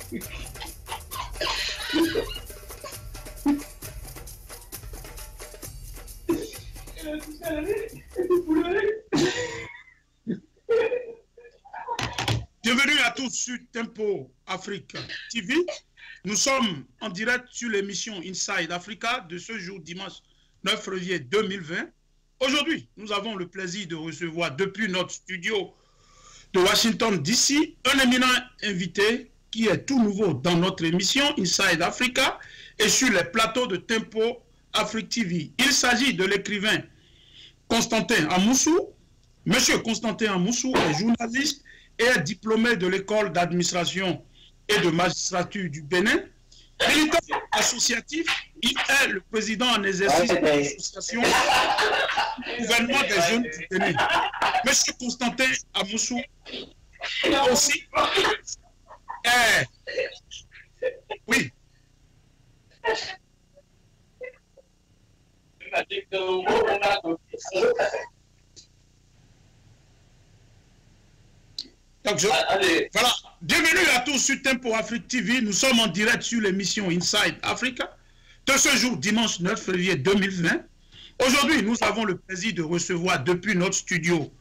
Bienvenue à tous sur Tempo Africa TV. Nous sommes en direct sur l'émission Inside Africa de ce jour dimanche 9 février 2020. Aujourd'hui, nous avons le plaisir de recevoir depuis notre studio de Washington DC un éminent invité qui est tout nouveau dans notre émission Inside Africa et sur les plateaux de Tempo Africa TV. Il s'agit de l'écrivain Constantin Amoussou. Monsieur Constantin Amoussou est journaliste et est diplômé de l'école d'administration et de magistrature du Bénin. Militant associatif, il est le président en exercice de l'association gouvernement des jeunes du Bénin. Monsieur Constantin Amoussou aussi est... Oui. Donc voilà, bienvenue à tous sur Tempo Africa TV. Nous sommes en direct sur l'émission Inside Africa de ce jour dimanche 9 février 2020. Aujourd'hui, nous avons le plaisir de recevoir depuis notre studio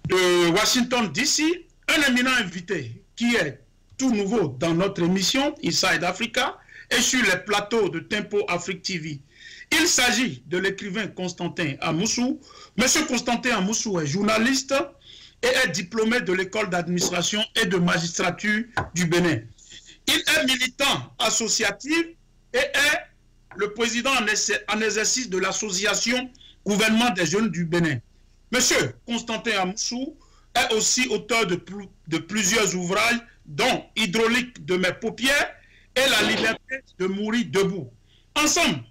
de Washington DC un éminent invité qui est tout nouveau dans notre émission Inside Africa et sur les plateaux de Tempo Africa TV. Il s'agit de l'écrivain Constantin Amoussou. Monsieur Constantin Amoussou est journaliste et est diplômé de l'école d'administration et de magistrature du Bénin. Il est militant associatif et est le président en exercice de l'association gouvernement des jeunes du Bénin. Monsieur Constantin Amoussou est aussi auteur de plusieurs ouvrages, dont Hydraulique de mes paupières et La liberté de mourir debout. Ensemble,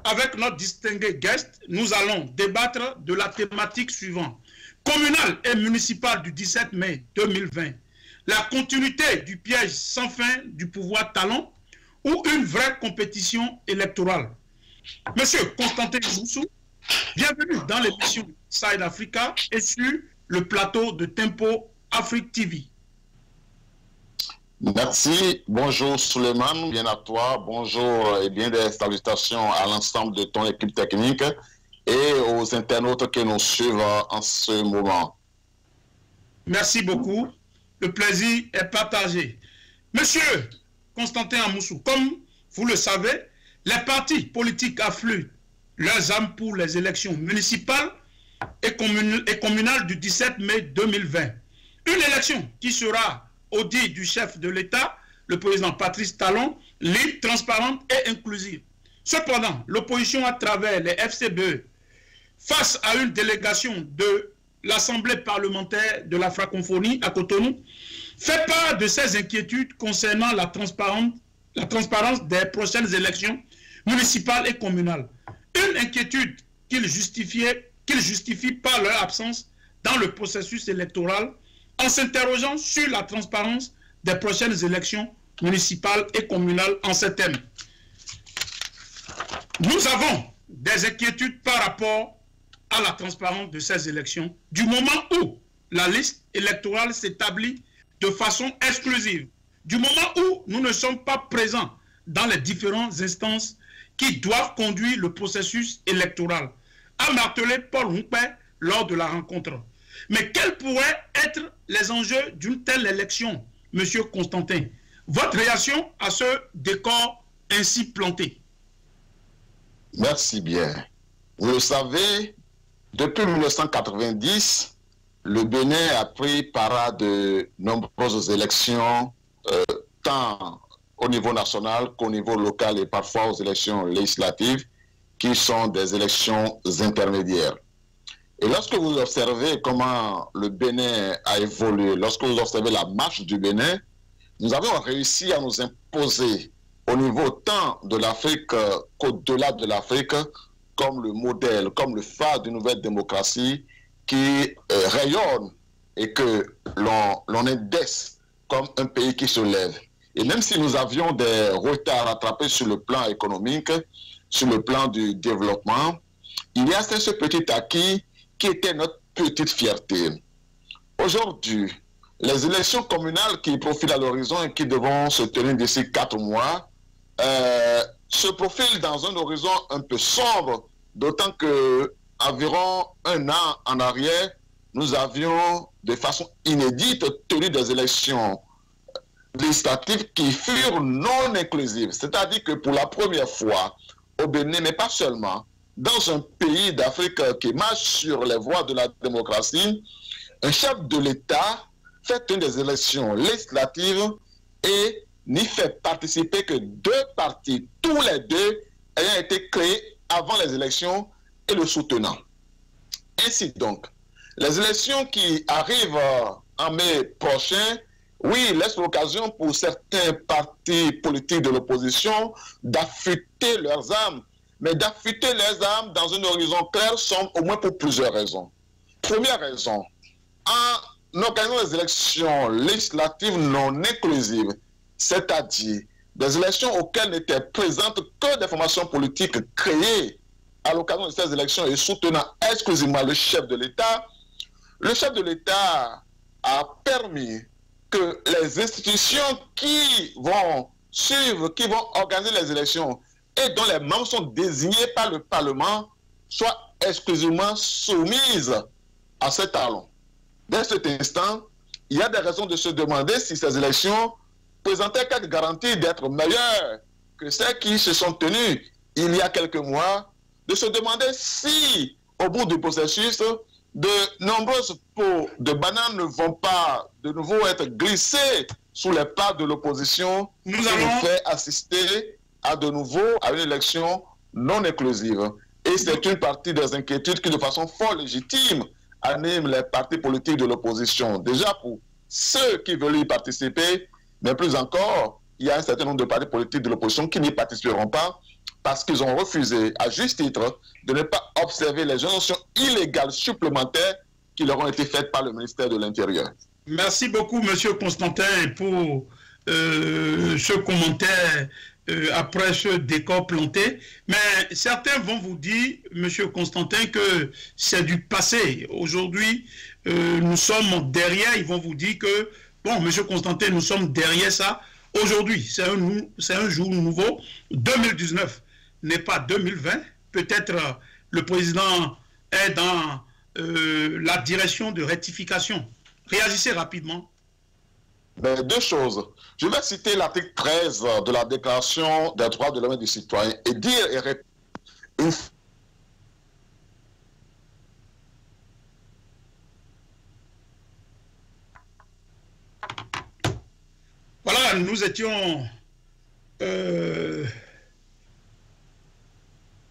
avec notre distingué guest, nous allons débattre de la thématique suivante. Communale et municipale du 17 mai 2020, la continuité du piège sans fin du pouvoir talon ou une vraie compétition électorale. Monsieur Constantin Amoussou, bienvenue dans l'émission Inside Africa et sur le plateau de Tempo Africa TV. Merci, bonjour Suleiman, bien à toi, bonjour et bien des salutations à l'ensemble de ton équipe technique et aux internautes qui nous suivent en ce moment. Merci beaucoup. Le plaisir est partagé. Monsieur Constantin Amoussou, comme vous le savez, les partis politiques affluent leurs âmes pour les élections municipales et communales du 17 mai 2020. Une élection qui sera, au dit du chef de l'État, le président Patrice Talon, libre, transparente et inclusive. Cependant, l'opposition à travers les FCBE, face à une délégation de l'Assemblée parlementaire de la francophonie à Cotonou, fait part de ses inquiétudes concernant la transparence des prochaines élections municipales et communales. Une inquiétude qu'ils justifient par leur absence dans le processus électoral en s'interrogeant sur la transparence des prochaines élections municipales et communales en ces thèmes. Nous avons des inquiétudes par rapport à la transparence de ces élections, du moment où la liste électorale s'établit de façon exclusive, du moment où nous ne sommes pas présents dans les différentes instances qui doivent conduire le processus électoral, a martelé Paul Humpé lors de la rencontre. Mais quels pourraient être les enjeux d'une telle élection, Monsieur Constantin? Votre réaction à ce décor ainsi planté? Merci bien. Vous le savez, depuis 1990, le Bénin a pris part à de nombreuses élections, tant au niveau national qu'au niveau local et parfois aux élections législatives, qui sont des élections intermédiaires. Et lorsque vous observez comment le Bénin a évolué, lorsque vous observez la marche du Bénin, nous avons réussi à nous imposer au niveau tant de l'Afrique qu'au-delà de l'Afrique, comme le modèle, comme le phare d'une nouvelle démocratie qui rayonne et que l'on indexe comme un pays qui se lève. Et même si nous avions des retards rattrapés sur le plan économique, sur le plan du développement, il y a ce petit acquis qui était notre petite fierté. Aujourd'hui, les élections communales qui profilent à l'horizon et qui devront se tenir d'ici 4 mois se profilent dans un horizon un peu sombre, d'autant que environ 1 an en arrière, nous avions de façon inédite tenu des élections législatives qui furent non inclusives. C'est-à-dire que pour la première fois au Bénin, mais pas seulement, dans un pays d'Afrique qui marche sur les voies de la démocratie, un chef de l'État fait une des élections législatives et n'y fait participer que 2 partis, tous les 2 ayant été créés avant les élections et le soutenant. Ainsi donc, les élections qui arrivent en mai prochain, oui, laissent l'occasion pour certains partis politiques de l'opposition d'affûter leurs armes, mais d'affûter leurs armes dans un horizon clair sont au moins pour plusieurs raisons. Première raison, en organisant des élections législatives non inclusives, c'est-à-dire des élections auxquelles n'étaient présentes que des formations politiques créées à l'occasion de ces élections et soutenant exclusivement le chef de l'État, le chef de l'État a permis que les institutions qui vont suivre, qui vont organiser les élections et dont les membres sont désignés par le Parlement soient exclusivement soumises à ces talons. Dès cet instant, il y a des raisons de se demander si ces élections présentaient quelques garanties d'être meilleures que celles qui se sont tenues il y a quelques mois, de se demander si, au bout du processus, de nombreuses peaux de bananes ne vont pas de nouveau être glissées sous les pas de l'opposition qui nous fait assister à de nouveau à une élection non inclusive. Et c'est une partie des inquiétudes qui, de façon fort légitime, anime les partis politiques de l'opposition. Déjà pour ceux qui veulent y participer, mais plus encore, il y a un certain nombre de partis politiques de l'opposition qui n'y participeront pas parce qu'ils ont refusé, à juste titre, de ne pas observer les injonctions illégales supplémentaires qui leur ont été faites par le ministère de l'Intérieur. Merci beaucoup, M. Constantin, pour ce commentaire après ce décor planté. Mais certains vont vous dire, M. Constantin, que c'est du passé. Aujourd'hui, nous sommes derrière. Ils vont vous dire que, bon, M. Constantin, nous sommes derrière ça. Aujourd'hui, c'est un jour nouveau. 2019 n'est pas 2020. Peut-être le président est dans la direction de rectification. Réagissez rapidement. Mais 2 choses. Je vais citer l'article 13 de la Déclaration des droits de l'homme et du citoyen et dire et répéter une fois. Voilà, nous étions...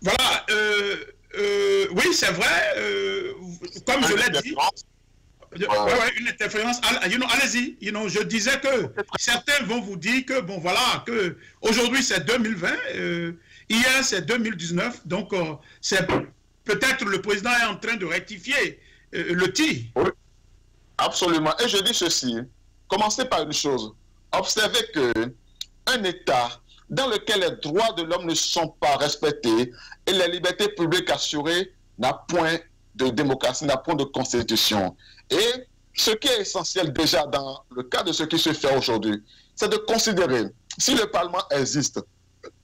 voilà, oui, c'est vrai, comme je l'ai dit, une interférence, allez-y, je disais que certains vont vous dire que, bon, voilà, que aujourd'hui c'est 2020, hier c'est 2019, donc c'est peut-être le président est en train de rectifier le tir. Oui, absolument, et je dis ceci, commencez par une chose, observez qu'un État dans lequel les droits de l'homme ne sont pas respectés et les libertés publiques assurées n'a point de démocratie, n'a point de constitution. Et ce qui est essentiel déjà dans le cas de ce qui se fait aujourd'hui, c'est de considérer si le Parlement existe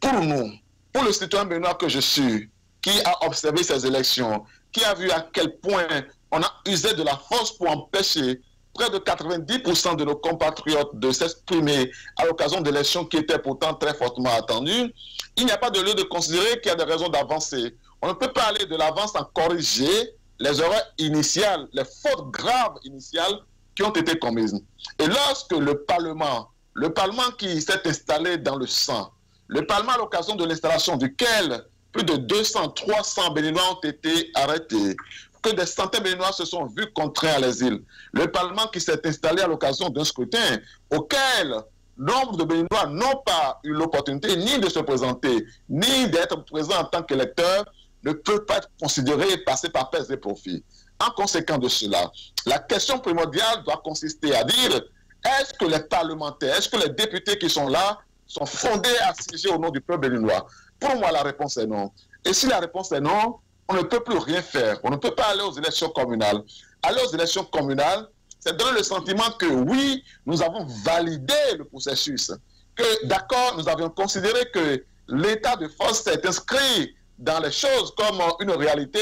pour nous, pour le citoyen béninois que je suis, qui a observé ces élections, qui a vu à quel point on a usé de la force pour empêcher près de 90% de nos compatriotes de s'exprimer à l'occasion d'élections qui étaient pourtant très fortement attendues, il n'y a pas de lieu de considérer qu'il y a des raisons d'avancer. On ne peut pas aller de l'avant sans corriger les erreurs initiales, les fautes graves initiales qui ont été commises. Et lorsque le Parlement qui s'est installé dans le sang, le Parlement à l'occasion de l'installation duquel plus de 200, 300 Béninois ont été arrêtés, que des centaines de Béninois se sont vus contraints à l'exil. Le Parlement qui s'est installé à l'occasion d'un scrutin auquel nombre de Béninois n'ont pas eu l'opportunité ni de se présenter, ni d'être présents en tant qu'électeurs, ne peut pas être considéré et passer par perte et profit. En conséquence de cela, la question primordiale doit consister à dire est-ce que les parlementaires, est-ce que les députés qui sont là sont fondés à siéger au nom du peuple béninois? Pour moi, la réponse est non. Et si la réponse est non, on ne peut plus rien faire. On ne peut pas aller aux élections communales. Aller aux élections communales, c'est donner le sentiment que oui, nous avons validé le processus, que d'accord, nous avions considéré que l'état de force s'est inscrit dans les choses comme une réalité,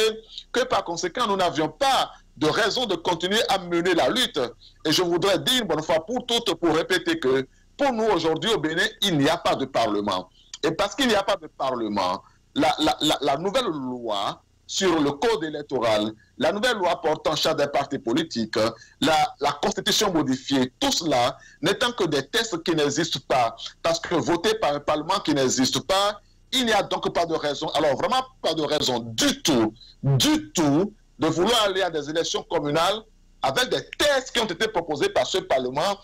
que par conséquent, nous n'avions pas de raison de continuer à mener la lutte. Et je voudrais dire une bonne fois pour toutes, pour répéter que pour nous aujourd'hui au Bénin, il n'y a pas de Parlement. Et parce qu'il n'y a pas de Parlement, la nouvelle loi sur le code électoral, la nouvelle loi portant charge des partis politiques, la constitution modifiée, tout cela n'étant que des textes qui n'existent pas, parce que votés par un Parlement qui n'existe pas, il n'y a donc pas de raison, alors vraiment pas de raison du tout, de vouloir aller à des élections communales avec des textes qui ont été proposés par ce Parlement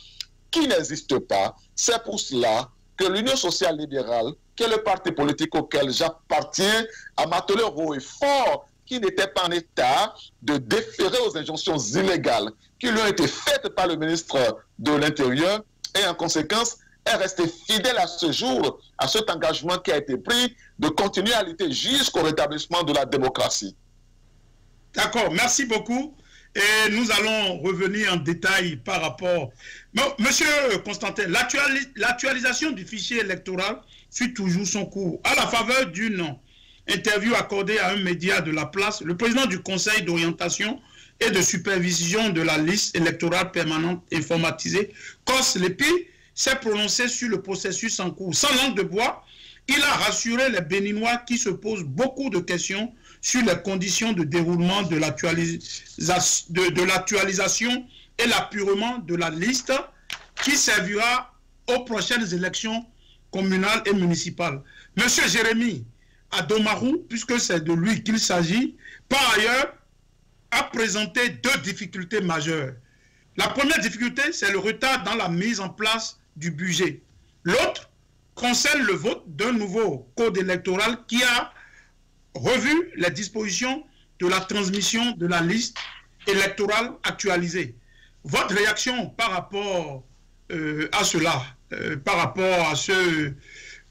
qui n'existent pas. C'est pour cela que l'Union sociale libérale, qui est le parti politique auquel j'appartiens, a m'attelé haut et fort qui n'était pas en état de déférer aux injonctions illégales qui lui ont été faites par le ministre de l'Intérieur et en conséquence est resté fidèle à ce jour à cet engagement qui a été pris de continuer à lutter jusqu'au rétablissement de la démocratie. D'accord, merci beaucoup. Et nous allons revenir en détail par rapport... Monsieur Constantin, l'actualisation du fichier électoral suit toujours son cours. À la faveur d'une interview accordée à un média de la place, le président du Conseil d'orientation et de supervision de la liste électorale permanente informatisée, Kos Lepi, s'est prononcé sur le processus en cours. Sans langue de bois, il a rassuré les Béninois qui se posent beaucoup de questions sur les conditions de déroulement de l'actualisation et l'apurement de la liste qui servira aux prochaines élections communales et municipales. Monsieur Jérémy Adomarou, puisque c'est de lui qu'il s'agit, par ailleurs, a présenté deux difficultés majeures. La première difficulté, c'est le retard dans la mise en place du budget. L'autre concerne le vote d'un nouveau code électoral qui a revu les dispositions de la transmission de la liste électorale actualisée. Votre réaction par rapport à cela, par rapport à ce...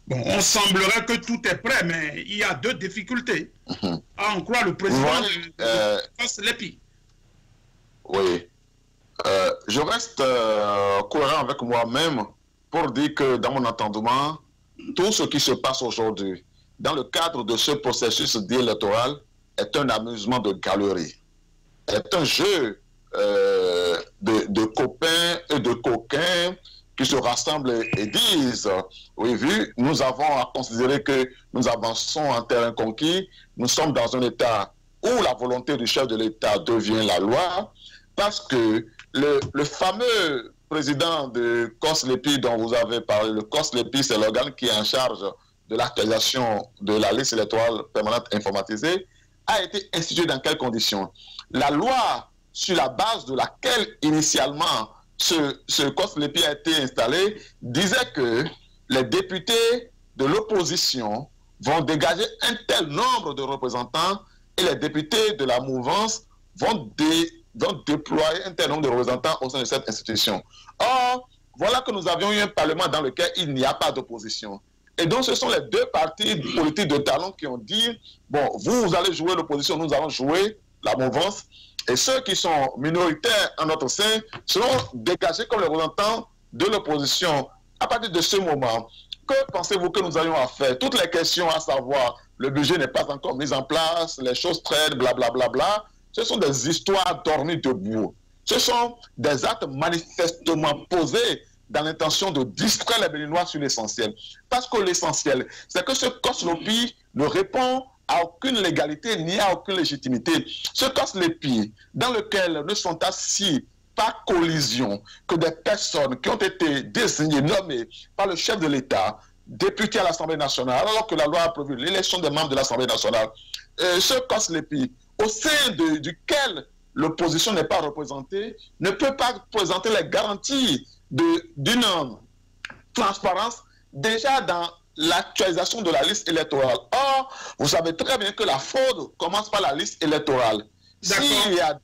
Bon, on semblerait que tout est prêt, mais il y a deux difficultés. À en croire le président de Lepi. Oui. Je reste cohérent avec moi-même pour dire que dans mon entendement, tout ce qui se passe aujourd'hui dans le cadre de ce processus dit électoral est un amusement de galerie, est un jeu de copains et de coquins qui se rassemblent et disent, oui, vu, nous avons à considérer que nous avançons en terrain conquis, nous sommes dans un état où la volonté du chef de l'État devient la loi, parce que le fameux président de Kos Lepi dont vous avez parlé, le Kos Lepi, c'est l'organe qui est en charge de l'actualisation de la liste électorale permanente informatisée, a été institué dans quelles conditions? La loi sur la base de laquelle initialement ce Kos Lepi a été installé disait que les députés de l'opposition vont dégager un tel nombre de représentants et les députés de la mouvance vont déployer un tel nombre de représentants au sein de cette institution. Or, voilà que nous avions eu un parlement dans lequel il n'y a pas d'opposition. Et donc, ce sont les deux partis politiques de talent qui ont dit, bon, vous allez jouer l'opposition, nous allons jouer la mouvance, et ceux qui sont minoritaires en notre sein seront dégagés comme les représentants de l'opposition. À partir de ce moment, que pensez-vous que nous ayons à faire? Toutes les questions à savoir, le budget n'est pas encore mis en place, les choses traînent, blablabla, ce sont des histoires dormies debout. Ce sont des actes manifestement posés dans l'intention de distraire les Béninois sur l'essentiel. Parce que l'essentiel, c'est que ce Kos Lepi ne répond à aucune légalité ni à aucune légitimité. Ce Kos Lepi, dans lequel ne sont assis par collision que des personnes qui ont été désignées, nommées par le chef de l'État, députés à l'Assemblée nationale, alors que la loi a prévu l'élection des membres de l'Assemblée nationale, ce Kos Lepi, au sein duquel l'opposition n'est pas représentée, ne peut pas présenter les garanties d'une transparence déjà dans l'actualisation de la liste électorale. Or, vous savez très bien que la fraude commence par la liste électorale. S'il y a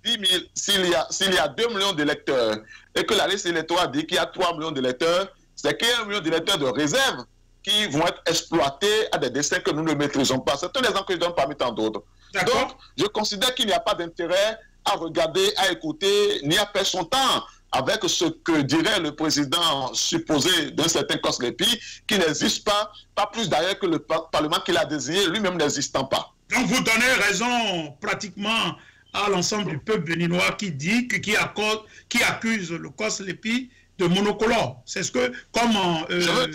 2 millions d'électeurs et que la liste électorale dit qu'il y a 3 millions d'électeurs, c'est qu'il y a 1 million d'électeurs de réserve qui vont être exploités à des desseins que nous ne maîtrisons pas. C'est un exemple que je donne parmi tant d'autres. Donc, je considère qu'il n'y a pas d'intérêt à regarder, à écouter, ni à perdre son temps avec ce que dirait le président supposé d'un certain Koslepi, qui n'existe pas, pas plus d'ailleurs que le Parlement qu'il a désigné, lui-même n'existant pas. Donc vous donnez raison pratiquement à l'ensemble du peuple béninois qui dit, qui accuse le Koslepi de monocolore. C'est ce que, comment... je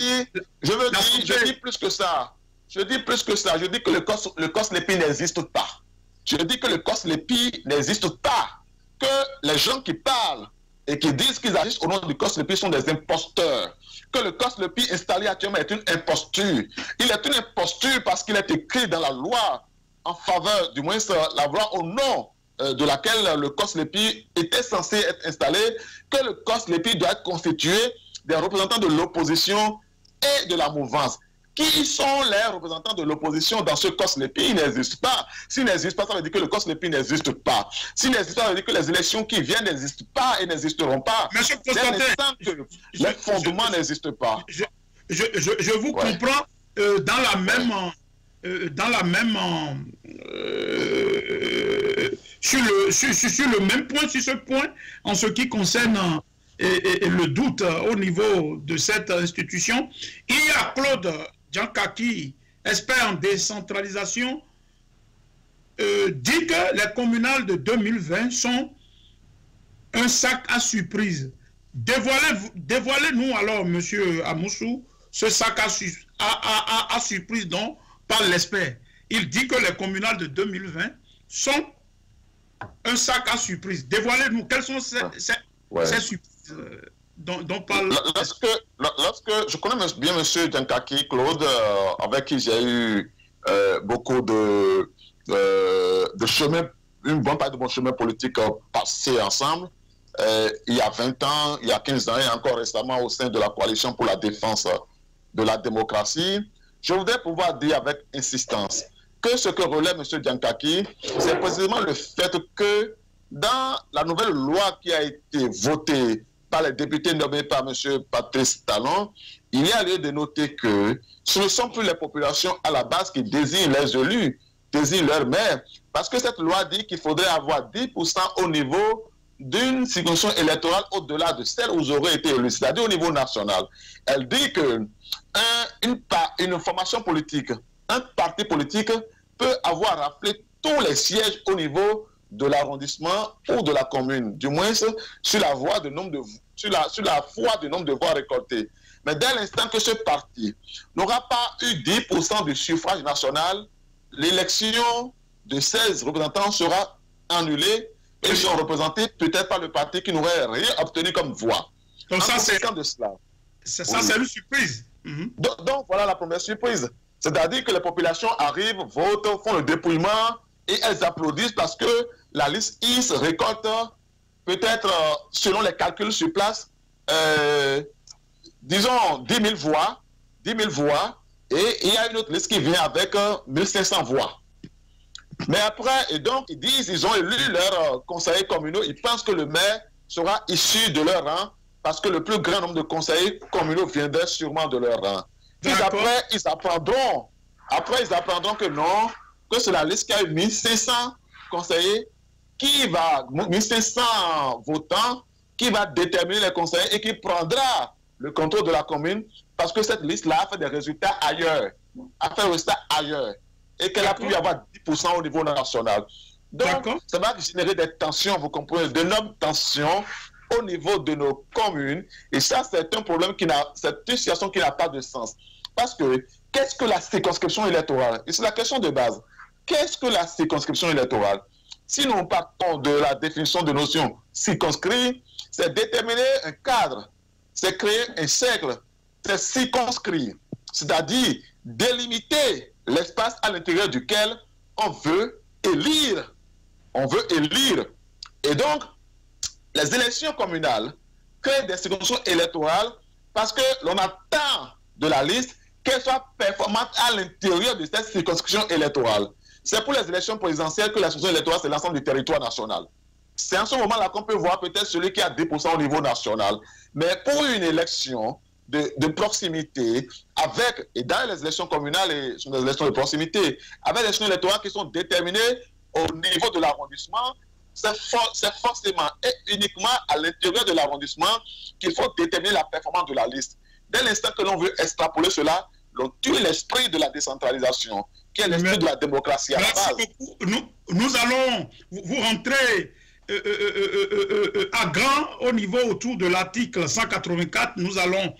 dis plus que ça. Je dis plus que ça. Je dis que le Koslepi n'existe pas. Je dis que le Koslepi n'existe pas. Que les gens qui parlent et qui disent qu'ils agissent au nom du Koslepi sont des imposteurs. Que le Koslepi installé actuellement est une imposture. Il est une imposture parce qu'il est écrit dans la loi en faveur, du moins la loi au nom de laquelle le Koslepi était censé être installé, que le Koslepi doit être constitué des représentants de l'opposition et de la mouvance. Qui sont les représentants de l'opposition dans ce Koslepi? Il n'existe pas. S'il n'existe pas, ça veut dire que le Koslepi n'existe pas. S'il n'existe pas, ça veut dire que les élections qui viennent n'existent pas et n'existeront pas. Monsieur Constantin, les fondements n'existent pas. Je vous comprends dans la même... sur le même point, sur ce point, en ce qui concerne le doute au niveau de cette institution. Il y a Claude Djankaki, expert en décentralisation, dit que les communales de 2020 sont un sac à surprise. Dévoilez-nous alors, monsieur Amoussou, ce sac à surprise dont parle l'expert. Il dit que les communales de 2020 sont un sac à surprise. Dévoilez-nous quelles sont ces surprises dont parle... Lorsque je connais bien M. Djankaki, Claude, avec qui j'ai eu beaucoup de chemin, une bonne partie de mon chemin politique passé ensemble, il y a 20 ans, il y a 15 ans et encore récemment au sein de la coalition pour la défense de la démocratie, je voudrais pouvoir dire avec insistance que ce que relève M. Djankaki, c'est précisément le fait que dans la nouvelle loi qui a été votée par les députés nommés par M. Patrice Talon, il y a lieu de noter que ce ne sont plus les populations à la base qui désignent les élus, désignent leur maire, parce que cette loi dit qu'il faudrait avoir 10% au niveau d'une circonscription électorale au-delà de celle où vous aurez été élu, c'est-à-dire au niveau national. Elle dit que une formation politique, un parti politique peut avoir rappelé tous les sièges au niveau de l'arrondissement ou de la commune, du moins sur la foi du nombre de voix récoltées. Mais dès l'instant que ce parti n'aura pas eu 10% du suffrage national, l'élection de 16 représentants sera annulée et seront représentés peut-être par le parti qui n'aurait rien obtenu comme voix. Donc ça, c'est une surprise. Donc voilà la première surprise. C'est-à-dire que les populations arrivent, votent, font le dépouillement et elles applaudissent parce que la liste IS récolte peut-être, selon les calculs sur place, disons 10 000 voix, et il y a une autre liste qui vient avec 1500 voix. Mais après, et donc, ils disent, ils ont élu leurs conseillers communaux, ils pensent que le maire sera issu de leur rang, parce que le plus grand nombre de conseillers communaux viendrait sûrement de leur rang. Puis après, ils apprendront que non, que c'est la liste qui a eu 1500 conseillers, 1500 votants, qui va déterminer les conseillers et qui prendra le contrôle de la commune, parce que cette liste-là a fait des résultats ailleurs, et qu'elle a pu y avoir 10% au niveau national. Donc, ça va générer des tensions, vous comprenez, d'énormes tensions au niveau de nos communes. Et ça, c'est un problème c'est une situation qui n'a pas de sens. Parce que, qu'est-ce que la circonscription électorale? Et c'est la question de base. Qu'est-ce que la circonscription électorale? Si nous partons de la définition de notion circonscrit, c'est déterminer un cadre, c'est créer un cercle, c'est circonscrire, c'est-à-dire délimiter l'espace à l'intérieur duquel on veut élire. Et donc, les élections communales créent des circonscriptions électorales parce que l'on attend de la liste qu'elle soit performante à l'intérieur de cette circonscription électorale. C'est pour les élections présidentielles que la circonscription électorale, c'est l'ensemble du territoire national. C'est en ce moment-là qu'on peut voir peut-être celui qui a 10% au niveau national. Mais pour une élection de proximité, et dans les élections communales et sur les élections de proximité, avec les élections électorales qui sont déterminées au niveau de l'arrondissement, c'est forcément et uniquement à l'intérieur de l'arrondissement qu'il faut déterminer la performance de la liste. Dès l'instant que l'on veut extrapoler cela, l'on tue l'esprit de la décentralisation, qui est l'esprit de la démocratie à la base. Nous allons vous rentrer à grand au niveau autour de l'article 184. Nous allons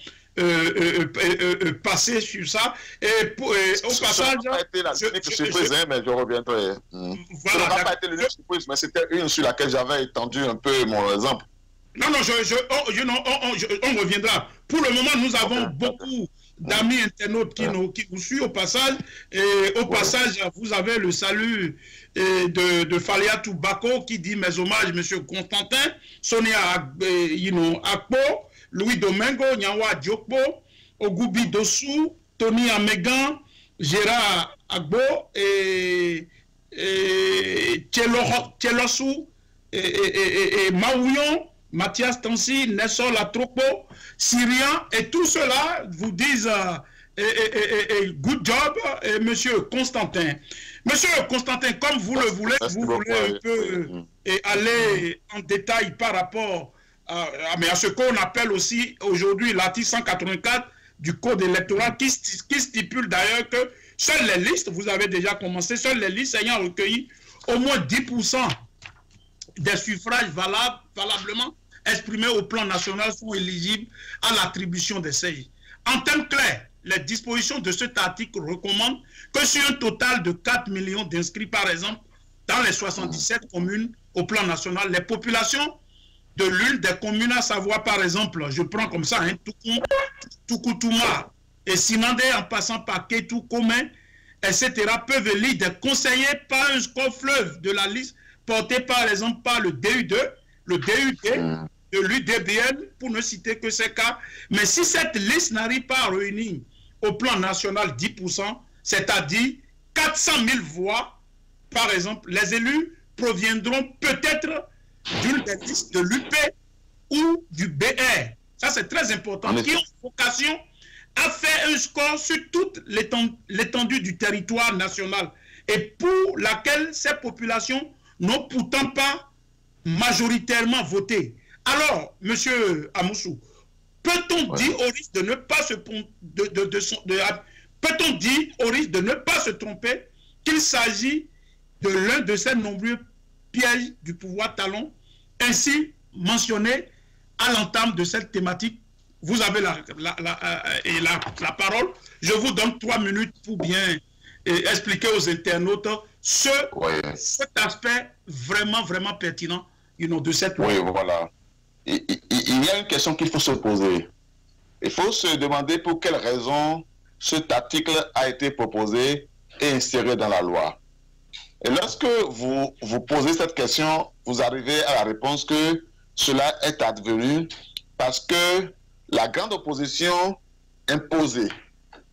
passer sur ça. Et au passage... Ça n'a pas été la surprise, mais je reviendrai. Voilà, ça n'a pas été l'unique surprise, mais c'était une sur laquelle j'avais étendu un peu mon exemple. Non, on reviendra. Pour le moment, nous avons beaucoup d'amis internautes qui nous suivent au passage. Et au passage, vous avez le salut de Falia Toubako qui dit mes hommages, M. Constantin, Sonia Akpo, Louis Domingo, Nyawa Diokpo, Ogubi Dossou, Tony Amegan, Gérard Agbo et Tchelosu et Maouillon, Mathias Tansi, Nelson Latropo, Syrien, et tout cela vous disent good job, et monsieur Constantin. Monsieur Constantin, comme vous le voulez, vous voulez un peu aller en détail par rapport à ce qu'on appelle aussi aujourd'hui l'article 184 du Code électoral qui stipule d'ailleurs que seules les listes, vous avez déjà commencé, seules les listes ayant recueilli au moins 10% des suffrages valablement exprimés au plan national sont éligibles à l'attribution des sièges. En termes clairs, les dispositions de cet article recommandent que sur un total de 4 millions d'inscrits, par exemple, dans les 77 communes au plan national, les populations de l'une des communes, à savoir, par exemple, je prends comme ça, Toukoutouma et Sinandé, en passant par Kétou, Komen, etc., peuvent élire des conseillers par un score fleuve de la liste porté par exemple par le DU2, le DUD, de l'UDBN, pour ne citer que ces cas. Mais si cette liste n'arrive pas à réunir au plan national 10%, c'est-à-dire 400 000 voix, par exemple, les élus proviendront peut-être d'une des listes de l'UP ou du BR. Ça, c'est très important. Qui ont vocation à faire un score sur toute l'étendue du territoire national et pour laquelle ces populations n'ont pourtant pas majoritairement voté. Alors, monsieur Amoussou, peut-on dire au risque de ne pas peut-on dire au risque de ne pas se tromper qu'il s'agit de l'un de ces nombreux pièges du pouvoir talon ainsi mentionné à l'entame de cette thématique? Vous avez la parole. Je vous donne 3 minutes pour bien expliquer aux internautes cet aspect vraiment pertinent de cette loi. Oui, voilà. Il y a une question qu'il faut se poser. Il faut se demander pour quelle raison cet article a été proposé et inséré dans la loi. Et lorsque vous posez cette question, vous arrivez à la réponse que cela est advenu parce que la grande opposition imposée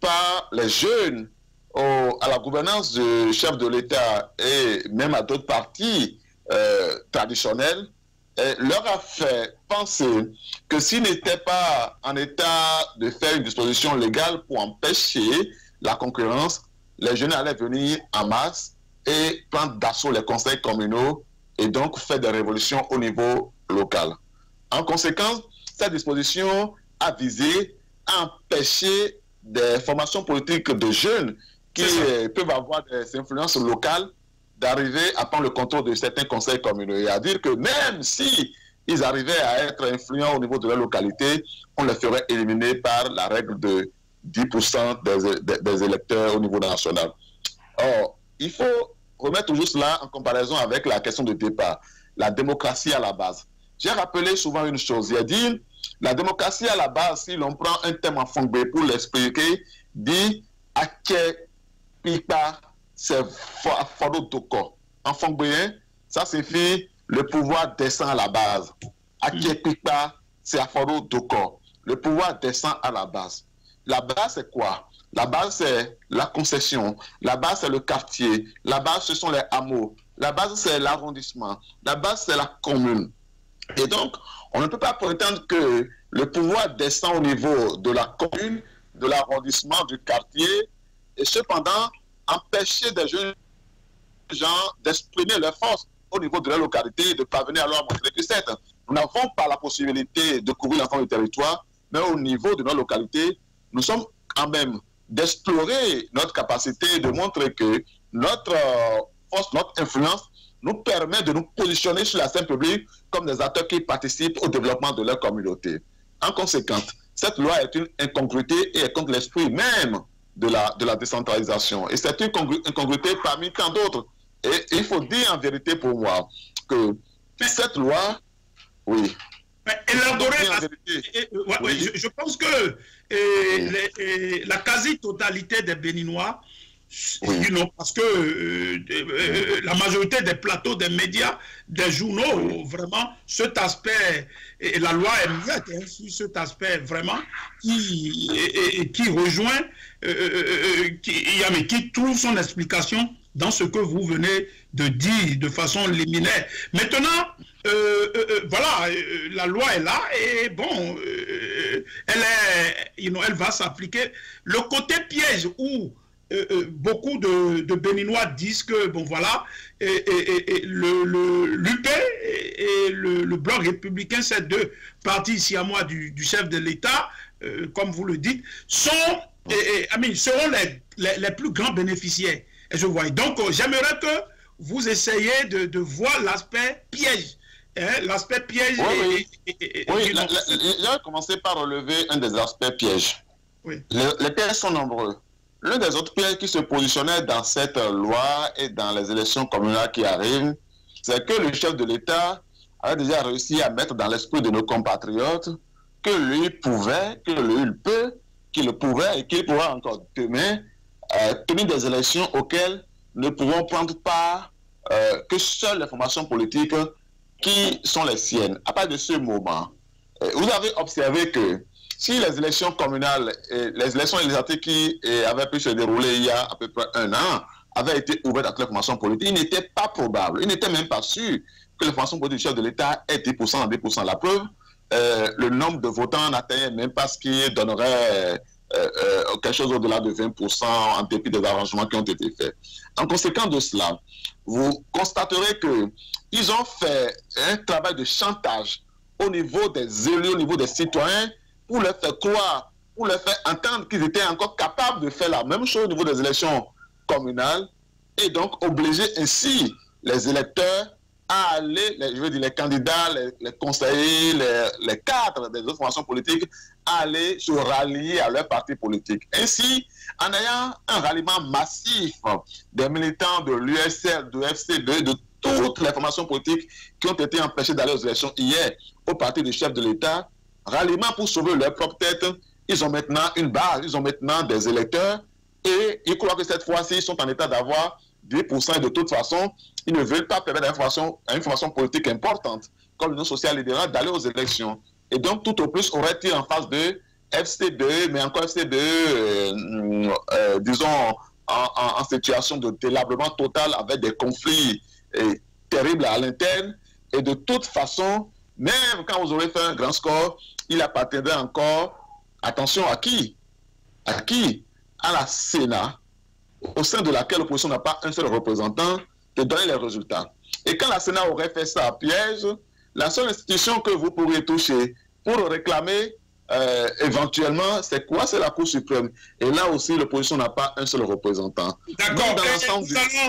par les jeunes à la gouvernance du chef de l'État et même à d'autres partis traditionnels leur a fait penser que s'ils n'étaient pas en état de faire une disposition légale pour empêcher la concurrence, les jeunes allaient venir en masse et prendre d'assaut les conseils communaux et donc faire des révolutions au niveau local. En conséquence, cette disposition a visé à empêcher des formations politiques de jeunes qui peuvent avoir des influences locales d'arriver à prendre le contrôle de certains conseils communaux et à dire que même si ils arrivaient à être influents au niveau de leur localité, on les ferait éliminer par la règle de 10% des électeurs au niveau national. Or, il faut remettre toujours cela en comparaison avec la question de départ, la démocratie à la base. J'ai rappelé souvent une chose, j'ai dit, la démocratie à la base, si l'on prend un thème en fongbe pour l'expliquer, dit « Ake pipa c'est foro toko ». En fongbe, ça signifie le pouvoir descend à la base. Ake pipa c'est foro toko. Le pouvoir descend à la base. La base, c'est quoi? La base, c'est la concession. La base, c'est le quartier. La base, ce sont les hameaux. La base, c'est l'arrondissement. La base, c'est la commune. Et donc, on ne peut pas prétendre que le pouvoir descend au niveau de la commune, de l'arrondissement, du quartier, et cependant, empêcher des jeunes gens d'exprimer leur force. au niveau de la localité de parvenir à leur montrer que certes, nous n'avons pas la possibilité de couvrir l'ensemble du territoire, mais au niveau de nos localités, nous sommes quand même d'explorer notre capacité, de montrer que notre force, notre influence nous permet de nous positionner sur la scène publique comme des acteurs qui participent au développement de leur communauté. En conséquence, cette loi est une incongruité et est contre l'esprit même de la décentralisation. Et c'est une incongruité parmi tant d'autres. Et il faut dire en vérité pour moi que cette loi, oui. Je pense que la quasi-totalité des Béninois, parce que la majorité des plateaux, des médias, des journaux, vraiment, cet aspect, et la loi est faite sur cet aspect vraiment qui rejoint, qui trouve son explication dans ce que vous venez de dire de façon liminaire. Maintenant, voilà, la loi est là et bon, elle va s'appliquer. Le côté piège où beaucoup de Béninois disent que, bon voilà, l'UP et le Bloc républicain, ces deux partis siamois du chef de l'État, comme vous le dites, seront les plus grands bénéficiaires. Et je vois. Donc, j'aimerais que vous essayiez de voir l'aspect piège. L'aspect piège. Oui, j'ai commencé par relever un des aspects pièges. Oui. Les pièges sont nombreux. L'un des autres pièges qui se positionnait dans cette loi et dans les élections communales qui arrivent, c'est que le chef de l'État a déjà réussi à mettre dans l'esprit de nos compatriotes que lui pouvait, que lui il peut, qu'il le pouvait et qu'il pourra encore demain tenir des élections auxquelles ne pouvons prendre part que seules les formations politiques qui sont les siennes. À partir de ce moment, vous avez observé que si les élections communales et les élections législatives qui avaient pu se dérouler il y a à peu près un an avaient été ouvertes à toutes les formations politiques, il n'était pas probable, il n'était même pas sûr que les formations politiques du chef de l'État aient 10% à 10%. La preuve, le nombre de votants n'atteignait même pas ce qui donnerait quelque chose au-delà de 20% en dépit des arrangements qui ont été faits. En conséquence de cela, vous constaterez qu'ils ont fait un travail de chantage au niveau des élus, au niveau des citoyens, pour leur faire croire, pour leur faire entendre qu'ils étaient encore capables de faire la même chose au niveau des élections communales et donc obliger ainsi les électeurs à aller, je veux dire les candidats, les conseillers, les cadres des autres formations politiques à aller se rallier à leur parti politique. Ainsi, en ayant un ralliement massif des militants de l'USL, de FCD, de toutes les formations politiques qui ont été empêchées d'aller aux élections hier au parti du chef de l'État, ralliement pour sauver leur propre tête, ils ont maintenant une base, ils ont maintenant des électeurs et ils croient que cette fois-ci, ils sont en état d'avoir 10% et de toute façon, ils ne veulent pas permettre à une formation politique importante comme l'Union sociale libérale d'aller aux élections. Et donc, tout au plus, aurait-il en face de FCD, mais encore FCD, disons, en situation de délabrement total avec des conflits terribles à l'interne. Et de toute façon, même quand vous aurez fait un grand score, il appartiendrait encore, attention à qui? À qui? À la Sénat, au sein de laquelle l'opposition n'a pas un seul représentant, de donner les résultats. Et quand la Sénat aurait fait ça à piège, la seule institution que vous pourriez toucher pour réclamer éventuellement, c'est quoi? C'est la Cour suprême. Et là aussi, l'opposition n'a pas un seul représentant. D'accord. Dans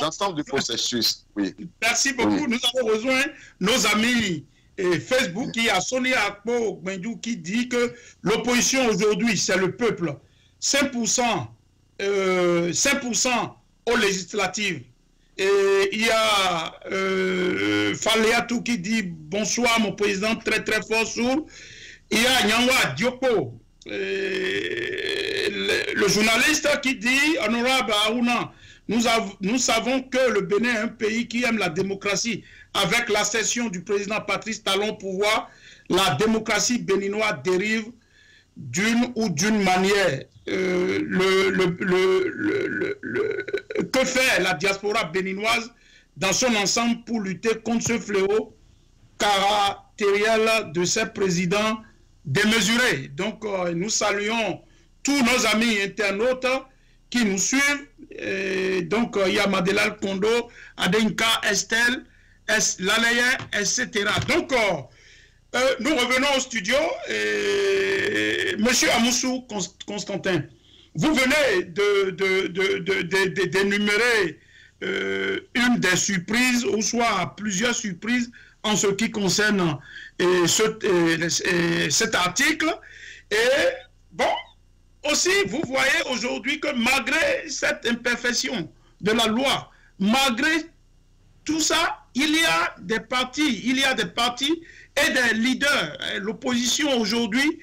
l'ensemble du processus. Oui. Merci beaucoup. Oui. Nous avons rejoint nos amis Facebook, qui a Sonia Akpo Gbendu qui dit que l'opposition aujourd'hui, c'est le peuple. 5% aux législatives. Et il y a Faleatou qui dit bonsoir mon président, très très fort sourd. Il y a Nyanwa Dioko, le journaliste qui dit honorable Aouna, nous savons que le Bénin est un pays qui aime la démocratie. Avec l'accession du président Patrice Talon au pouvoir, la démocratie béninoise dérive d'une ou d'une manière. Que fait la diaspora béninoise dans son ensemble pour lutter contre ce fléau caractériel de ces présidents démesurés? Donc, nous saluons tous nos amis internautes qui nous suivent. Donc, il y a Madelal Kondo, Adenka Estelle, l'Alaya, etc. Donc, nous revenons au studio. Monsieur Amoussou Constantin, vous venez d'énumérer une des surprises, ou soit plusieurs surprises en ce qui concerne cet article. Et bon, aussi, vous voyez aujourd'hui que malgré cette imperfection de la loi, malgré tout ça, il y a des partis et des leaders. L'opposition aujourd'hui,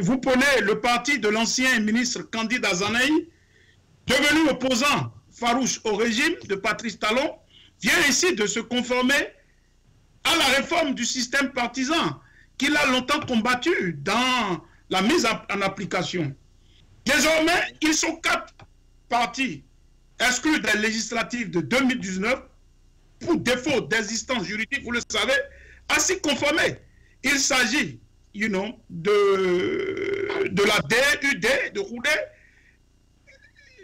vous prenez le parti de l'ancien ministre Candide Azanaï, devenu opposant farouche au régime de Patrice Talon, vient ici de se conformer à la réforme du système partisan qu'il a longtemps combattu dans la mise en application. Désormais, ils sont 4 partis exclus des législatives de 2019 pour défaut d'existence juridique, vous le savez, à s'y conformer. Il s'agit, de la DUD, de Roudet,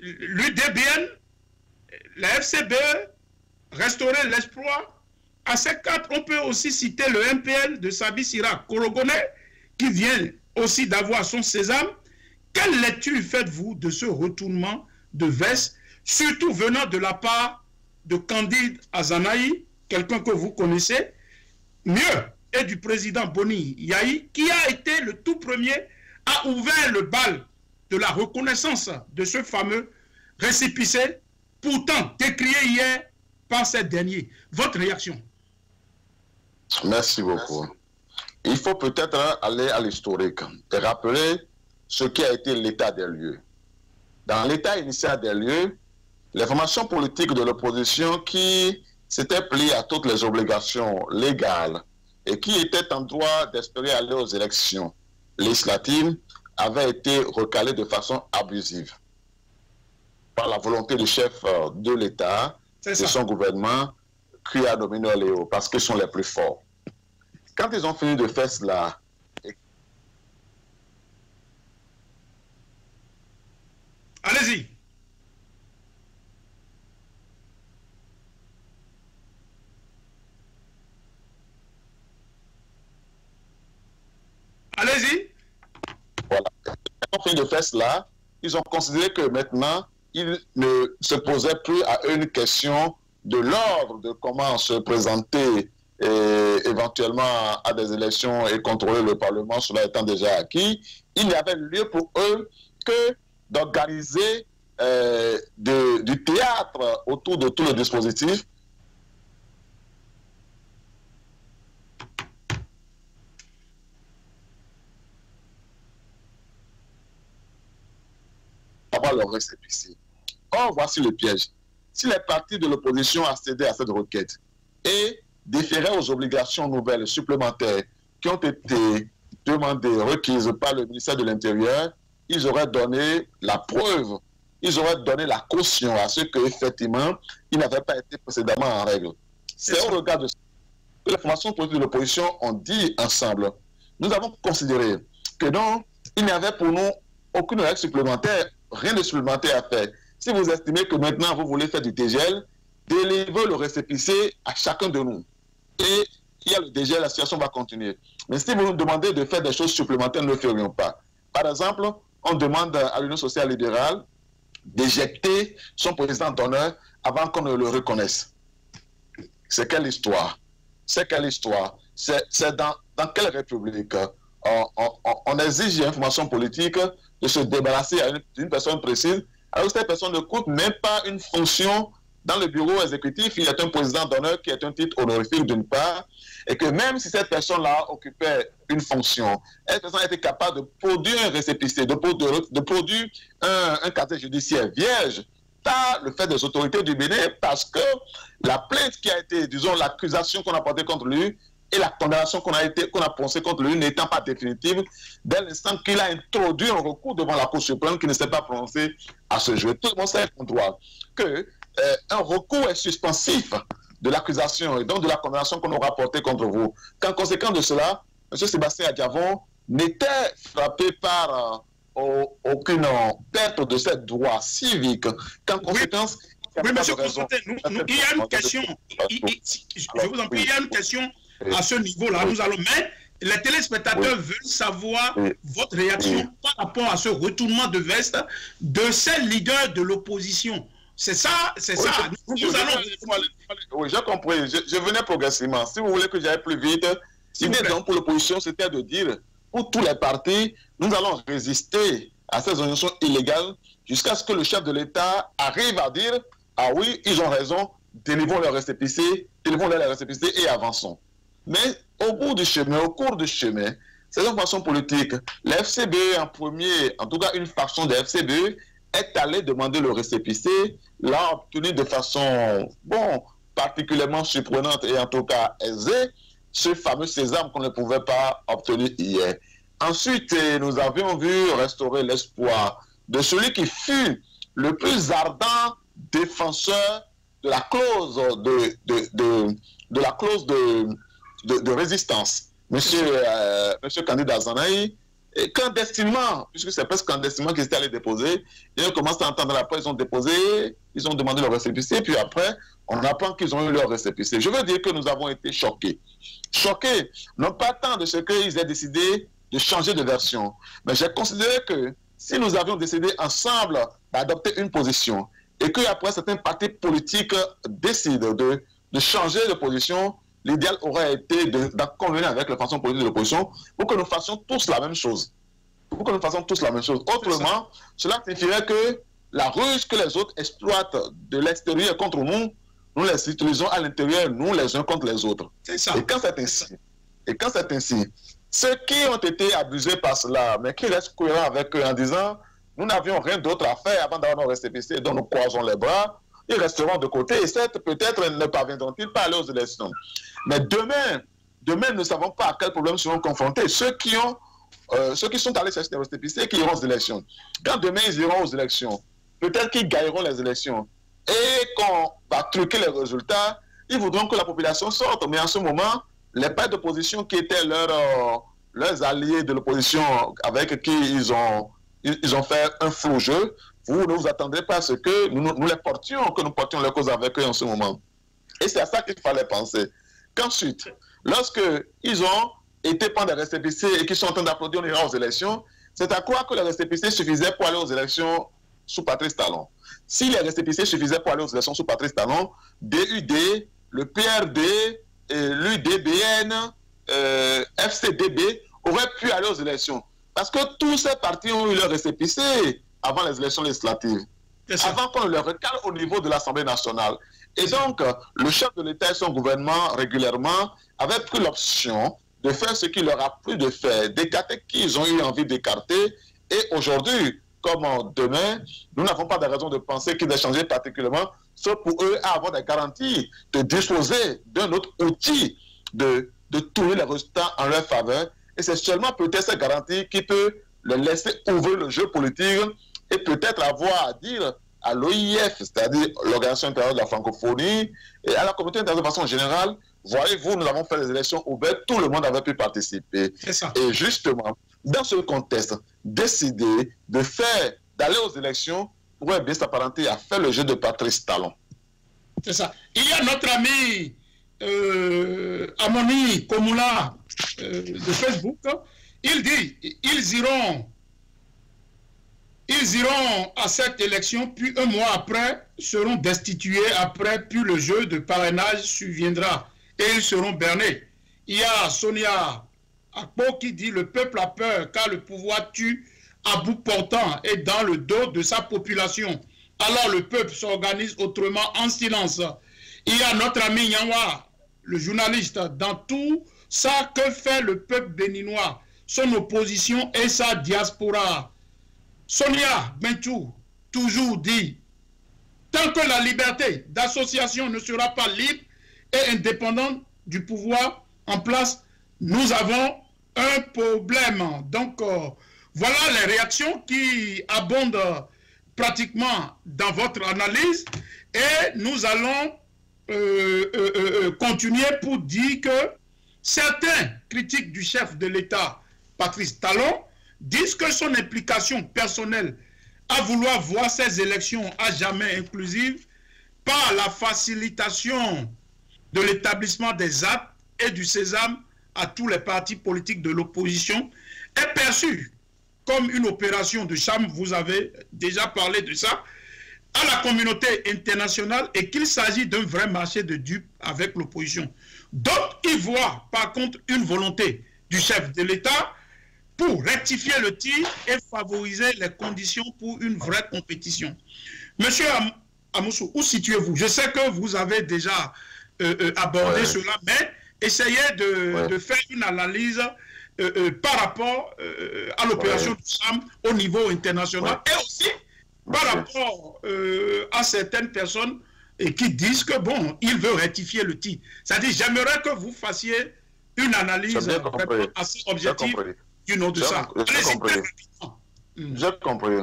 l'UDBN, la FCBE, Restaurer l'Espoir. À ces 4, on peut aussi citer le MPL de Sabi Sira Korogone, qui vient aussi d'avoir son sésame. Quelle lecture faites-vous de ce retournement de veste, surtout venant de la part de Candide Azanaï, quelqu'un que vous connaissez mieux, et du président Boni Yahi, qui a été le tout premier à ouvrir le bal de la reconnaissance de ce fameux récépissé, pourtant décrié hier par ces derniers. Votre réaction? Merci beaucoup. Il faut peut-être aller à l'historique et rappeler ce qui a été l'état des lieux. Dans l'état initial des lieux, les formations politiques de l'opposition qui s'étaient pliées à toutes les obligations légales et qui étaient en droit d'espérer aller aux élections législatives avaient été recalées de façon abusive par la volonté du chef de l'État et son gouvernement, qui a dominé Léo, parce qu'ils sont les plus forts. Quand ils ont fini de faire cela, allez-y. Allez-y. Voilà. Quand ils ont fini de faire cela, ils ont considéré que maintenant, ils ne se posaient plus à une question de l'ordre de comment se présenter éventuellement à des élections et contrôler le Parlement, cela étant déjà acquis. Il n'y avait lieu pour eux que d'organiser du théâtre autour de tout le dispositif. Avoir leur récépissé. Or, voici le piège. Si les partis de l'opposition accédaient à cette requête et déféraient aux obligations nouvelles supplémentaires qui ont été demandées, requises par le ministère de l'Intérieur, ils auraient donné la preuve, ils auraient donné la caution à ce qu'effectivement, ils n'avaient pas été précédemment en règle. C'est au regard de ce que les formations politiques de l'opposition ont dit ensemble. Nous avons considéré que non, il n'y avait pour nous aucune règle supplémentaire, rien de supplémentaire à faire. Si vous estimez que maintenant vous voulez faire du dégel, délivrez le récépissé à chacun de nous. Et il y a le dégel, la situation va continuer. Mais si vous nous demandez de faire des choses supplémentaires, nous ne le ferions pas. Par exemple, on demande à l'Union sociale libérale d'éjecter son président d'honneur avant qu'on ne le reconnaisse. C'est quelle histoire? C'est quelle histoire? C'est dans quelle république on exige une formation politique de se débarrasser d'une personne précise, alors que cette personne ne coûte même pas une fonction dans le bureau exécutif. Il y a un président d'honneur qui est un titre honorifique d'une part, et que même si cette personne-là occupait une fonction, cette personne était capable de produire un récépissé, de produire un casier judiciaire vierge, par le fait des autorités du Bénin, parce que la plainte qui a été, disons, l'accusation qu'on a portée contre lui, et la condamnation qu'on a prononcée contre lui n'étant pas définitive, dès l'instant qu'il a introduit un recours devant la Cour suprême qui ne s'est pas prononcé à ce jour. Tout le monde sait en droit qu'un recours est suspensif de l'accusation et donc de la condamnation qu'on aura portée contre vous. Qu'en conséquence de cela, M. Sébastien Adiavon n'était frappé par aucune perte de ses droits civiques. Qu'en conséquence, Oui, monsieur Constantin, il y a une question. Je vous en prie, il y a une question à ce niveau-là. Nous allons. Mais les téléspectateurs veulent savoir votre réaction par rapport à ce retournement de veste de ces leaders de l'opposition. C'est ça, c'est ça. Oui, j'ai compris. Je venais progressivement. Si vous voulez que j'aille plus vite, l'idée donc pour l'opposition, c'était de dire, pour tous les partis, nous allons résister à ces organisations illégales jusqu'à ce que le chef de l'État arrive à dire, ah oui, ils ont raison, délivrons leur récépissé, et avançons. Mais au bout du chemin, au cours du chemin, ces informations politiques, la FCB en premier, en tout cas une faction de la FCB, est allée demander le récépissé, l'a obtenu de façon, bon, particulièrement surprenante et en tout cas aisée, ce fameux sésame qu'on ne pouvait pas obtenir hier. Ensuite, nous avions vu restaurer l'espoir de celui qui fut le plus ardent défenseur de la clause de résistance. Monsieur candidat Zanaï, clandestinement, puisque c'est presque clandestinement qu'ils étaient allés déposer, et on commence à entendre après, ils ont déposé, ils ont demandé leur récépissé, puis après, on apprend qu'ils ont eu leur récépissé. Je veux dire que nous avons été choqués. Choqués, non pas tant de ce qu'ils aient décidé de changer de version, mais j'ai considéré que si nous avions décidé ensemble d'adopter une position, et qu'après certains partis politiques décident de changer de position, l'idéal aurait été d'en convenir avec la façon politique de l'opposition pour que nous fassions tous la même chose. Autrement, cela signifierait que la ruse que les autres exploitent de l'extérieur contre nous, nous les utilisons à l'intérieur, nous les uns contre les autres. C'est ça. Et quand c'est ainsi, ceux qui ont été abusés par cela, mais qui restent cohérents avec eux en disant nous n'avions rien d'autre à faire avant d'avoir nos récépissés, donc nous croisons les bras, ils resteront de côté et certes, peut-être ne parviendront-ils pas à aller aux élections. Mais demain, nous ne savons pas à quel problème seront confrontés ceux qui sont allés chercher des récépissés qui iront aux élections. Quand demain ils iront aux élections, peut-être qu'ils gagneront les élections et qu'on va truquer les résultats, ils voudront que la population sorte. Mais en ce moment, les partis d'opposition qui étaient leurs alliés de l'opposition avec qui ils ont fait un faux jeu, vous ne vous attendrez pas à ce que nous les portions, que nous portions les causes avec eux en ce moment. Et c'est à ça qu'il fallait penser. Qu'ensuite, lorsqu'ils ont été prendre des récépissés et qu'ils sont en train d'applaudir, on ira aux élections, c'est à croire que les récépissés suffisaient pour aller aux élections sous Patrice Talon. Si les récépissés suffisaient pour aller aux élections sous Patrice Talon, DUD, le PRD, l'UDBN, FCDB auraient pu aller aux élections. Parce que tous ces partis ont eu leur récépissé avant les élections législatives, avant qu'on le recale au niveau de l'Assemblée nationale. Et donc, le chef de l'État et son gouvernement, régulièrement, avaient pris l'option de faire ce qu'il leur a plu de faire, d'écarter qui ils ont eu envie d'écarter. Et aujourd'hui, comme demain, nous n'avons pas de raison de penser qu'ils aient changé particulièrement, sauf pour eux à avoir des garanties de disposer d'un autre outil de tourner les résultats en leur faveur. Et c'est seulement peut-être cette garantie qui peut les laisser ouvrir le jeu politique et peut-être avoir à dire à l'OIF, c'est-à-dire l'Organisation internationale de la francophonie, et à la communauté internationale de façon générale, voyez-vous, nous avons fait des élections ouvertes, tout le monde avait pu participer. Et justement, dans ce contexte, décider d'aller aux élections pourrait bien s'apparenter à faire le jeu de Patrice Talon. C'est ça. Il y a notre ami Amoni Komula de Facebook, il dit ils iront à cette élection, puis un mois après seront destitués, puis le jeu de parrainage surviendra et ils seront bernés. Il y a Sonia Akpo qui dit le peuple a peur car le pouvoir tue à bout portant et dans le dos de sa population. Alors le peuple s'organise autrement en silence. Il y a notre ami Nyanwa, le journaliste, dans tout ça que fait le peuple béninois, son opposition et sa diaspora. Sonia Benchou toujours dit, tant que la liberté d'association ne sera pas libre et indépendante du pouvoir en place, nous avons un problème. Donc, voilà les réactions qui abondent pratiquement dans votre analyse et nous allons continuer pour dire que certains critiques du chef de l'État, Patrice Talon, disent que son implication personnelle à vouloir voir ces élections à jamais inclusives par la facilitation de l'établissement des actes et du sésame à tous les partis politiques de l'opposition est perçue comme une opération de charme, vous avez déjà parlé de ça, à la communauté internationale et qu'il s'agit d'un vrai marché de dupes avec l'opposition. D'autres y voient par contre une volonté du chef de l'État pour rectifier le tir et favoriser les conditions pour une vraie compétition. Monsieur Amoussou, où situez-vous? Je sais que vous avez déjà abordé cela, mais essayez de faire une analyse par rapport à l'opération du SAM au niveau international et aussi par rapport à certaines personnes qui disent que bon, il veut rectifier le tir. C'est-à-dire, j'aimerais que vous fassiez une analyse assez objective du nom de ça. J'ai compris.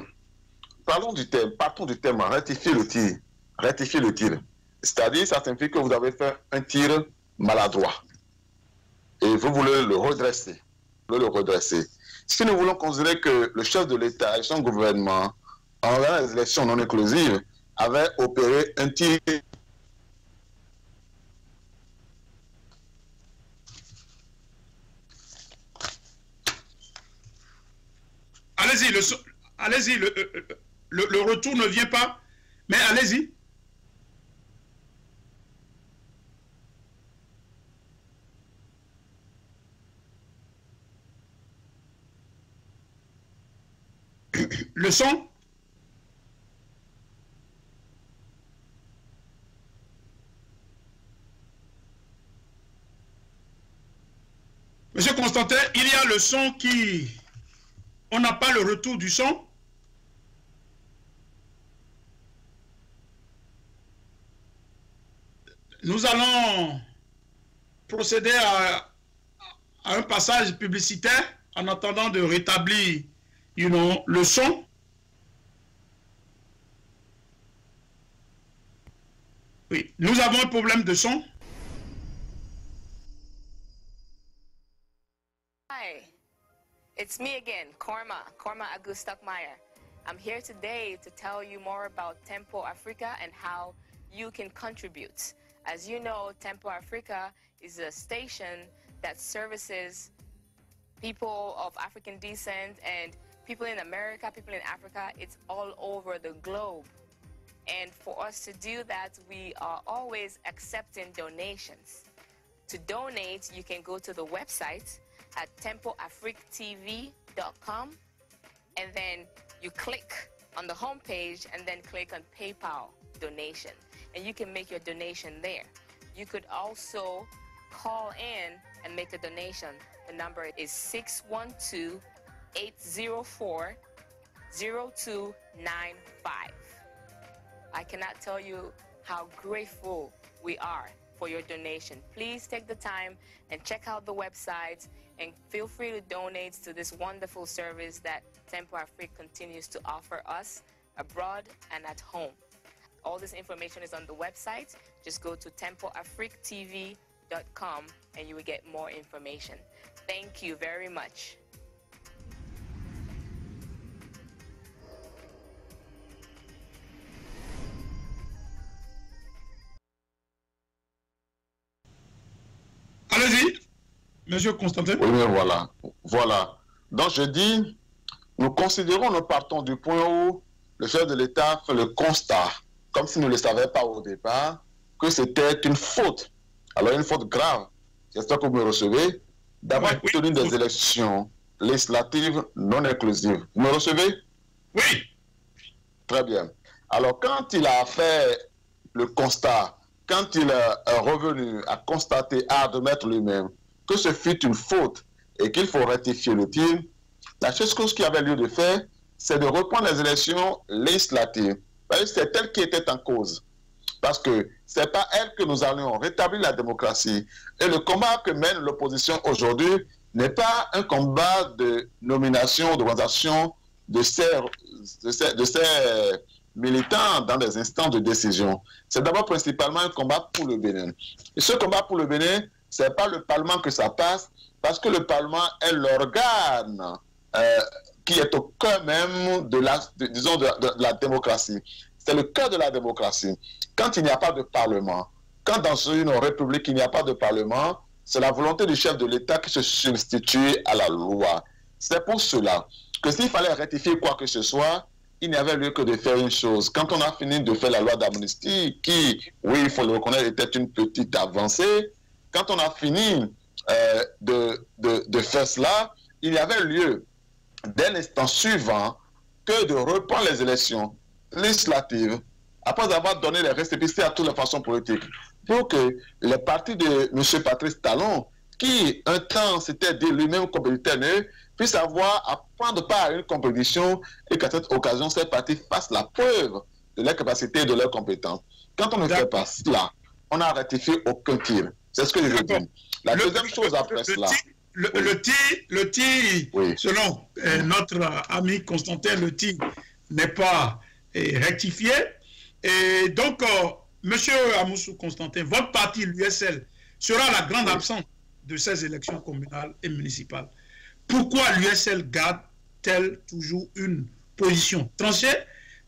Parlons du thème, partons du thème, rectifier le tir. Rectifier le tir. C'est-à-dire, ça signifie que vous avez fait un tir maladroit. Et vous voulez le redresser. Si nous voulons considérer que le chef de l'État et son gouvernement, en les élections non inclusives, avaient opéré un tir. Allez-y, le retour ne vient pas, mais allez-y. Le son? Monsieur Constantin, il y a le son qui... On n'a pas le retour du son? Nous allons procéder à un passage publicitaire en attendant de rétablir le son. Oui, nous avons un problème de son. Hi, it's me again, Korma Agu-Stockmeyer. I'm here today to tell you more about Tempo Africa and how you can contribute. As you know, Tempo Africa is a station that services people of African descent and people in America, people in Africa. It's all over the globe. And for us to do that, we are always accepting donations. To donate, you can go to the website at tempoafrictv.com, and then you click on the homepage and then click on PayPal donation, and you can make your donation there. You could also call in and make a donation. The number is 612-804-0295. I cannot tell you how grateful we are for your donation. Please take the time and check out the website and feel free to donate to this wonderful service that Tempo Afrique continues to offer us abroad and at home. All this information is on the website. Just go to tempoafrictv.com and you will get more information. Thank you very much. Allez-y, Monsieur Constantin. Oui, mais voilà. Donc je dis, nous considérons, nous partons du point où le chef de l'État fait le constat, comme s'il ne le savait pas au départ, que c'était une faute. Alors une faute grave. J'espère que vous me recevez. D'avoir tenu des élections législatives non inclusives. Vous me recevez? Oui. Très bien. Alors quand il a fait le constat, quand il est revenu à constater, à admettre lui-même que ce fut une faute et qu'il faut rectifier le tir, la chose qui avait lieu de faire, c'est de reprendre les élections législatives. C'est elle qui était en cause. Parce que ce n'est pas elle que nous allons rétablir la démocratie. Et le combat que mène l'opposition aujourd'hui n'est pas un combat de nomination, d'organisation de ces militants dans des instants de décision. C'est d'abord principalement un combat pour le Bénin. Et ce combat pour le Bénin, ce n'est pas le Parlement que ça passe, parce que le Parlement est l'organe qui est au cœur même de la démocratie. c'est le cœur de la démocratie. Quand il n'y a pas de parlement, quand dans une république il n'y a pas de parlement, c'est la volonté du chef de l'État qui se substitue à la loi. C'est pour cela que s'il fallait rectifier quoi que ce soit, il n'y avait lieu que de faire une chose. Quand on a fini de faire la loi d'amnistie, qui, oui, il faut le reconnaître, était une petite avancée, quand on a fini de faire cela, il y avait lieu, dès l'instant suivant, que de reprendre les élections législatives, après avoir donné les récépissés à toutes les façons politiques, pour que les partis de M. Patrice Talon, qui un temps s'était dit lui-même compétiteur, puissent avoir à prendre part à une compétition et qu'à cette occasion, ces partis fassent la preuve de leur capacité et de leur compétence. Quand on ne fait pas cela, on n'a ratifié aucun tir. C'est ce que je veux dire. La deuxième chose après cela... Le tir, oui, selon notre ami Constantin, le tir n'est pas rectifié. Et donc, monsieur Amoussou Constantin, votre parti, l'USL, sera la grande absente de ces élections communales et municipales. Pourquoi l'USL garde-t-elle toujours une position tranchée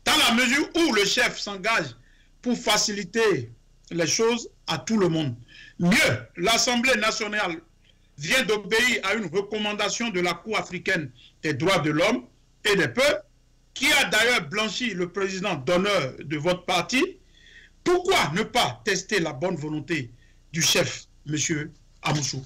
dans la mesure où le chef s'engage pour faciliter les choses à tout le monde? Mieux, l'Assemblée nationale vient d'obéir à une recommandation de la Cour africaine des droits de l'homme et des peuples, qui a d'ailleurs blanchi le président d'honneur de votre parti. Pourquoi ne pas tester la bonne volonté du chef, M. Amoussou?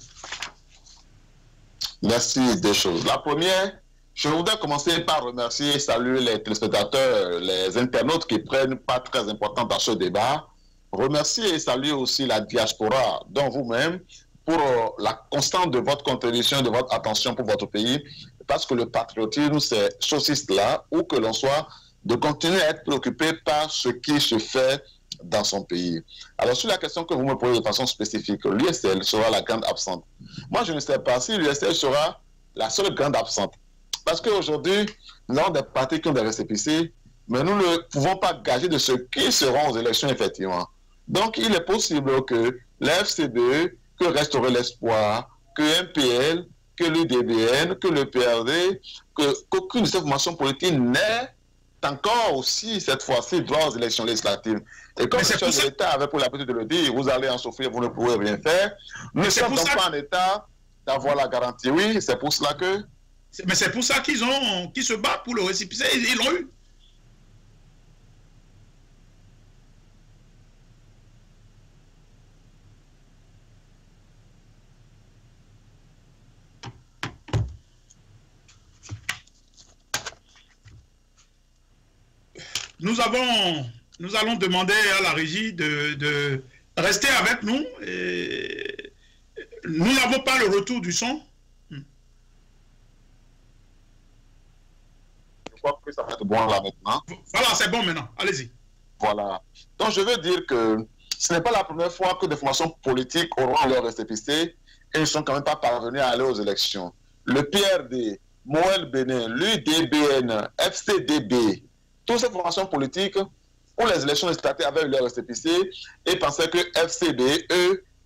Merci. Deux choses. La première, je voudrais commencer par remercier et saluer les téléspectateurs, les internautes qui prennent part très important dans ce débat. Remercier et saluer aussi la diaspora, dont vous-même, pour la constante de votre contribution, de votre attention pour votre pays, parce que le patriotisme, c'est ceci, cela, où que l'on soit, de continuer à être préoccupé par ce qui se fait dans son pays. Alors, sur la question que vous me posez de façon spécifique, l'USL sera la grande absente. Moi, je ne sais pas si l'USL sera la seule grande absente. Parce qu'aujourd'hui, nous avons des partis qui ont des récépissés, mais nous ne pouvons pas gager de ce qui seront aux élections, effectivement. Donc, il est possible que l'FCDE, que Restaurer l'Espoir, que MPL, que l'UDBN, que le PRD, qu'aucune de ces formations politiques n'ait encore aussi, cette fois-ci, droit aux élections législatives. Et comme le chef de l'État avait pour l'habitude de le dire, vous allez en souffrir, vous ne pourrez rien faire. Nous ne sommes donc pas en état d'avoir la garantie. Oui, c'est pour cela que... Mais c'est pour ça qu'ils se battent pour le récépissé, ils l'ont eu. Nous allons demander à la régie de rester avec nous. Et nous n'avons pas le retour du son. Je crois que ça va être bon là maintenant. Voilà, c'est bon maintenant. Allez-y. Voilà. Donc je veux dire que ce n'est pas la première fois que des formations politiques auront leur récépissé et ne sont quand même pas parvenus à aller aux élections. Le PRD, Moël Bénin, l'UDBN, FCDB, toutes ces formations politiques, où les élections législatives avaient eu leur récépissé et pensaient que FCDE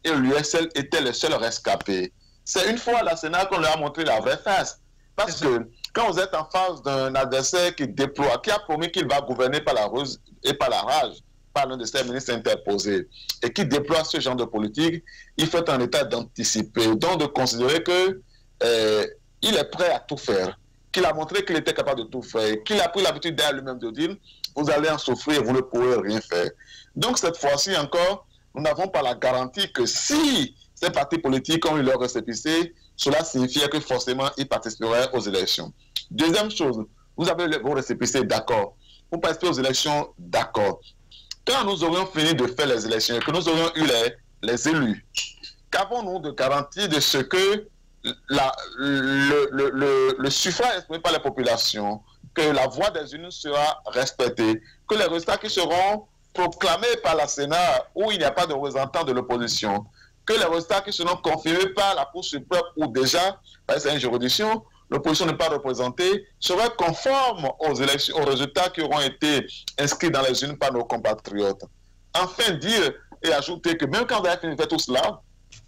et l'USL étaient les seuls rescapés. C'est une fois à la Sénat qu'on leur a montré la vraie face. Parce que quand vous êtes en face d'un adversaire qui déploie, qui a promis qu'il va gouverner par la ruse et par la rage, par l'un de ses ministres interposés, et qui déploie ce genre de politique, il faut être en état d'anticiper, donc de considérer que il est prêt à tout faire, qu'il a montré qu'il était capable de tout faire, qu'il a pris l'habitude d'ailleurs lui-même de dire vous allez en souffrir, vous ne pourrez rien faire. Donc cette fois-ci encore, nous n'avons pas la garantie que si ces partis politiques ont eu leur récépissé, cela signifiait que forcément ils participeraient aux élections. Deuxième chose, vous avez vos récépissés, d'accord. Vous participez aux élections, d'accord. Quand nous aurions fini de faire les élections et que nous aurions eu les élus, qu'avons-nous de garantie de ce que le suffrage exprimé par la population, que la voix des élus sera respectée, que les résultats qui seront proclamés par la Sénat où il n'y a pas de représentant de l'opposition, que les résultats qui seront confirmés par la Cour suprême où déjà, par une juridiction, l'opposition n'est pas représentée, seraient conformes aux élections, aux résultats qui auront été inscrits dans les urnes par nos compatriotes. Enfin, dire et ajouter que même quand vous avez fini de faire tout cela,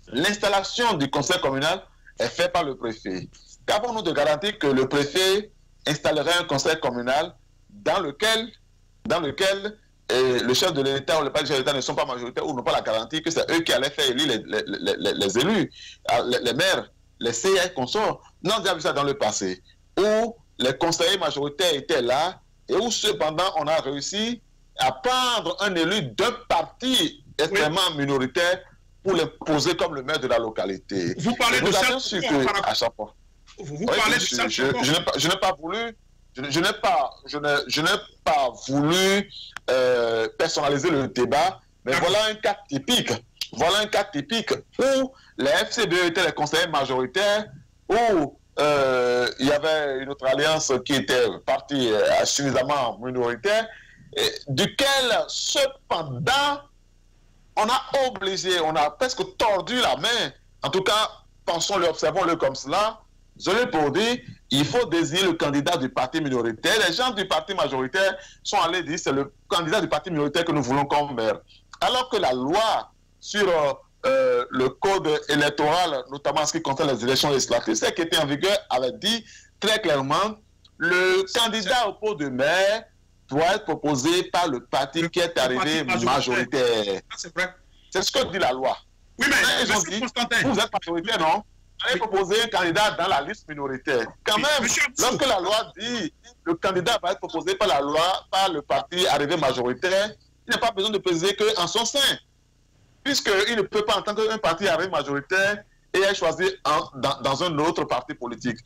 l'installation du conseil communal est faite par le préfet. Qu'avons-nous de garantie que le préfet installerait un conseil communal dans lequel le chef de l'État ou le parti de l'État ne sont pas majoritaires ou n'ont pas la garantie que c'est eux qui allaient faire élire les élus, les maires, les CA consorts. Nous avons déjà vu ça dans le passé, où les conseillers majoritaires étaient là et où cependant on a réussi à prendre un élu d'un parti extrêmement minoritaire pour le poser comme le maire de la localité. Vous parlez de ça à chaque fois. Vous parlez de ça. Je n'ai pas voulu. Je n'ai pas voulu personnaliser le débat, mais voilà un cas typique. Voilà un cas typique où les FCBE étaient les conseillers majoritaires, où il y avait une autre alliance qui était partie suffisamment minoritaire, duquel cependant on a obligé, on a presque tordu la main. En tout cas, pensons-le, observons-le comme cela. Je l'ai pour dire, il faut désigner le candidat du parti minoritaire. Les gens du parti majoritaire sont allés dire c'est le candidat du parti minoritaire que nous voulons comme maire. Alors que la loi sur le code électoral, notamment en ce qui concerne les élections législatives, celle qui était en vigueur avait dit très clairement le candidat au poste de maire doit être proposé par le parti qui est arrivé majoritaire. C'est ce que dit la loi. Oui, mais ils ont dit, vous êtes majoritaire, non? Allez proposer un candidat dans la liste minoritaire. Quand même, lorsque la loi dit le candidat va être proposé par la loi, par le parti arrivé majoritaire, il n'y a pas besoin de préciser qu'en son sein. Puisqu'il ne peut pas, en tant qu'un parti arrivé majoritaire, et être choisi dans un autre parti politique.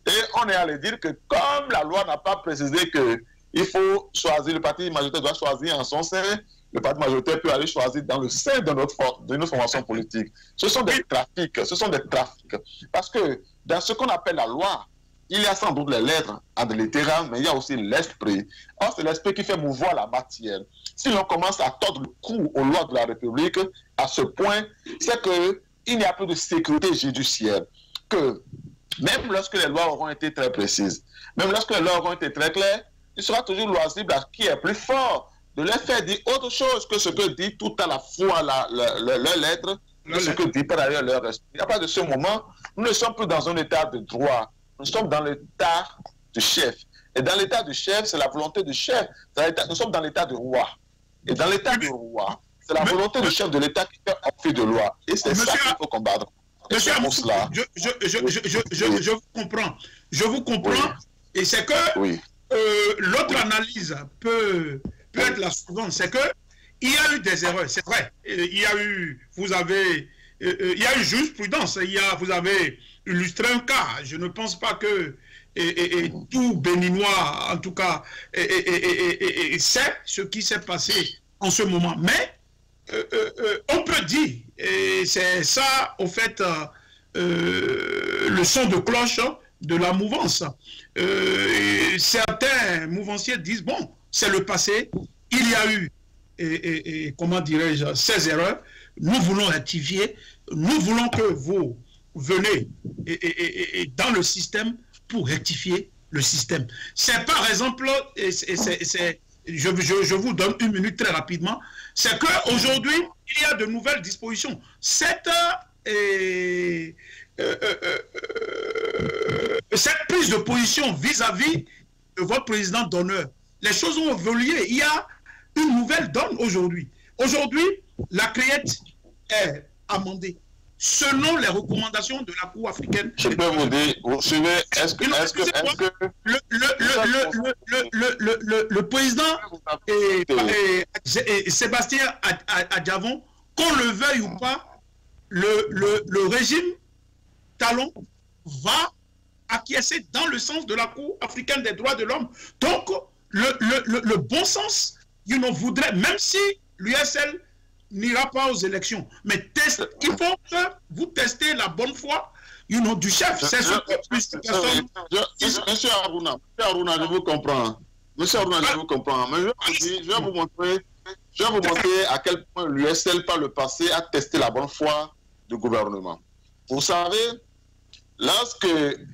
Et on est allé dire que comme la loi n'a pas précisé qu'il faut choisir, le parti majoritaire doit choisir en son sein, le parti majoritaire peut aller choisir dans le sein de notre formation politique. Ce sont des trafics, Parce que dans ce qu'on appelle la loi, il y a sans doute les lettres adultérales, mais il y a aussi l'esprit. Or, c'est l'esprit qui fait mouvoir la matière. Si l'on commence à tordre le cou aux lois de la République, à ce point, c'est qu'il n'y a plus de sécurité judiciaire. Que même lorsque les lois auront été très précises, même lorsque les lois auront été très claires, il sera toujours loisible à qui est plus fort de leur faire dire autre chose que ce que dit tout à la fois leur lettre, que ce que dit par ailleurs leur esprit. À partir de ce moment, nous ne sommes plus dans un état de droit, nous sommes dans l'état du chef. Et dans l'état du chef, c'est la volonté du chef. Nous sommes dans l'état du roi. Et dans l'état du roi, c'est la volonté du chef de l'État qui fait offrir de loi. Et c'est ça qu'il faut combattre. Monsieur Amoussou, je vous comprends. Je vous comprends. Oui. Et c'est que l'autre analyse peut être la suivante. C'est que il y a eu des erreurs, c'est vrai. Il y a eu, il y a eu jurisprudence. Vous avez illustré un cas. Je ne pense pas que tout Béninois, en tout cas, sait ce qui s'est passé en ce moment. Mais on peut dire, et c'est ça, au fait, le son de cloche de la mouvance. Certains mouvanciers disent, bon, c'est le passé, il y a eu, comment dirais-je, ces erreurs, nous voulons rectifier, nous voulons que vous venez dans le système pour rectifier le système. C'est par exemple, je vous donne une minute très rapidement, c'est qu'aujourd'hui, il y a de nouvelles dispositions. Cette prise de position vis-à-vis de votre président d'honneur, les choses ont évolué. Il y a une nouvelle donne aujourd'hui. Aujourd'hui, la CREET est amendée selon les recommandations de la Cour africaine. Je peux vous dire, vous suivez, est-ce que le président Sébastien Adjavon, qu'on le veuille ou pas, le régime Talon va acquiescer dans le sens de la Cour africaine des droits de l'homme. Donc, le bon sens, voudrait, même si l'USL n'ira pas aux élections, mais il faut que vous testez la bonne foi du chef. C'est ce que plus de personnes... Monsieur Aruna, je vous comprends. Monsieur Aruna, je vous comprends. Mais je vais vous montrer à quel point l'USL, par le passé, a testé la bonne foi du gouvernement. Vous savez, lorsque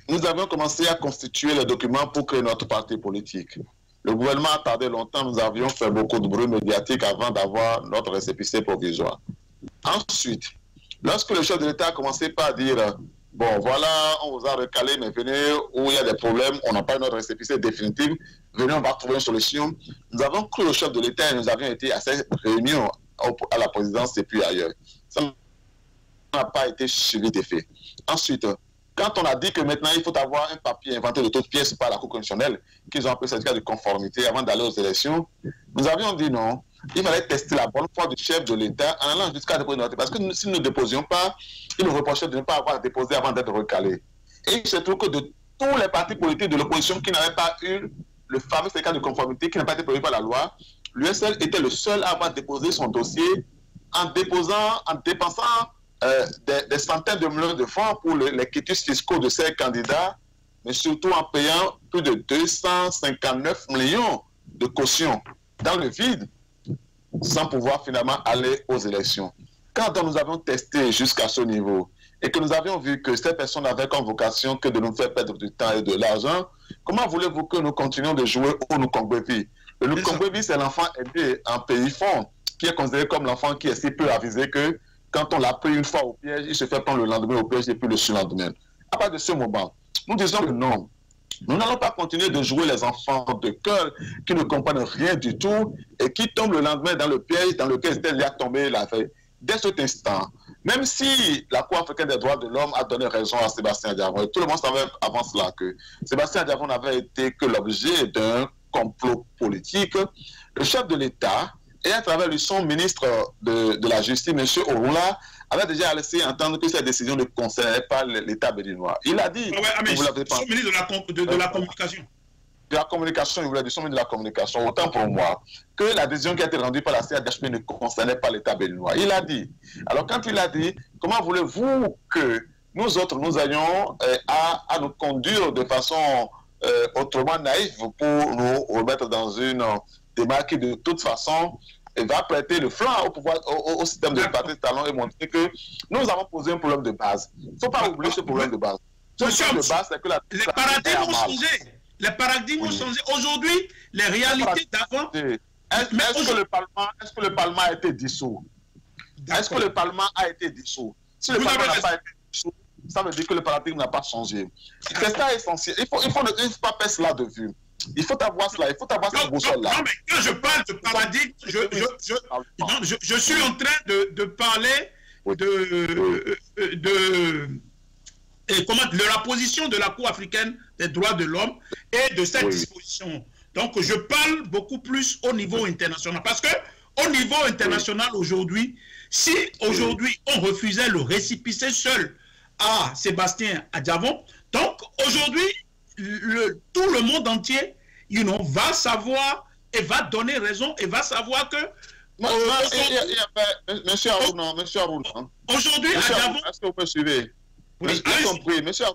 nous avions commencé à constituer les documents pour créer notre parti politique, le gouvernement a tardé longtemps, nous avions fait beaucoup de bruit médiatique avant d'avoir notre récépissé provisoire. Ensuite, lorsque le chef de l'État a commencé par dire bon, voilà, on vous a recalé, mais venez où il y a des problèmes, on n'a pas notre récépissé définitif, venez, on va trouver une solution. Nous avons cru au chef de l'État et nous avions été à cette réunion à la présidence et puis ailleurs. Ça n'a pas été suivi des faits. Ensuite, quand on a dit que maintenant il faut avoir un papier inventé de toutes pièces par la Cour constitutionnelle, qu'ils ont appelé certificat de conformité avant d'aller aux élections, nous avions dit non. Il fallait tester la bonne foi du chef de l'État en allant jusqu'à déposer notre. Parce que si nous ne déposions pas, il nous reprochait de ne pas avoir déposé avant d'être recalé. Et il se trouve que de tous les partis politiques de l'opposition qui n'avaient pas eu le fameux certificat de conformité qui n'a pas été prévu par la loi, l'USL était le seul à avoir déposé son dossier en dépensant des centaines de millions de francs pour les quitus fiscaux de ces candidats, mais surtout en payant plus de 259 millions de caution dans le vide, sans pouvoir finalement aller aux élections. Quand nous avons testé jusqu'à ce niveau et que nous avions vu que ces personnes n'avaient comme vocation que de nous faire perdre du temps et de l'argent, comment voulez-vous que nous continuions de jouer au Nukongwevi? Le Nukongwevi, c'est l'enfant aidé en pays fond, qui est considéré comme l'enfant qui est si peu avisé que quand on l'a pris une fois au piège, il se fait prendre le lendemain au piège et puis le surlendemain. À partir de ce moment, nous disons que non. Nous n'allons pas continuer de jouer les enfants de cœur qui ne comprennent rien du tout et qui tombent le lendemain dans le piège dans lequel ils étaient tombés la veille. Dès cet instant, même si la Cour africaine des droits de l'homme a donné raison à Sébastien Adjavon, et tout le monde savait avant cela que Sébastien Adjavon n'avait été que l'objet d'un complot politique, le chef de l'État, et à travers lui son ministre de la Justice, M. Orula, avait déjà laissé entendre que cette décision ne concernait pas l'État béninois. Il a dit... Son ministre de la communication. De la communication, il voulait dire son ministre de la communication, autant pour moi, que la décision qui a été rendue par la CADHP ne concernait pas l'État béninois. Il a dit. Alors quand il a dit, comment voulez-vous que nous autres, nous ayons à nous conduire de façon autrement naïve pour nous remettre dans une démarche qui de toute façon va prêter le flanc au pouvoir, au système de parti talent et montrer que nous avons posé un problème de base. Il ne faut pas oublier ce problème de base. Ce problème de base, c'est que les paradigmes ont changé. Les paradigmes ont changé. Aujourd'hui, les réalités d'avant... Est-ce que le Parlement a été dissous? Est-ce que le Parlement a été dissous? Si le Parlement n'a pas été dissous, ça veut dire que le paradigme n'a pas changé. C'est ça essentiel. Il ne faut pas perdre cela de vue. Il faut avoir cela, il faut avoir cette boussole-là. Non, mais quand je parle de paradigme, je suis en train de parler de la position de la Cour africaine des droits de l'homme et de cette disposition. Donc, je parle beaucoup plus au niveau international. Parce que au niveau international, aujourd'hui, si aujourd'hui on refusait le récépissé seul à Sébastien Adjavon, donc aujourd'hui, tout le monde entier va savoir et va donner raison et va savoir que... Monsieur Aruna, aujourd'hui, est-ce que vous me suivez? Oui, compris, Monsieur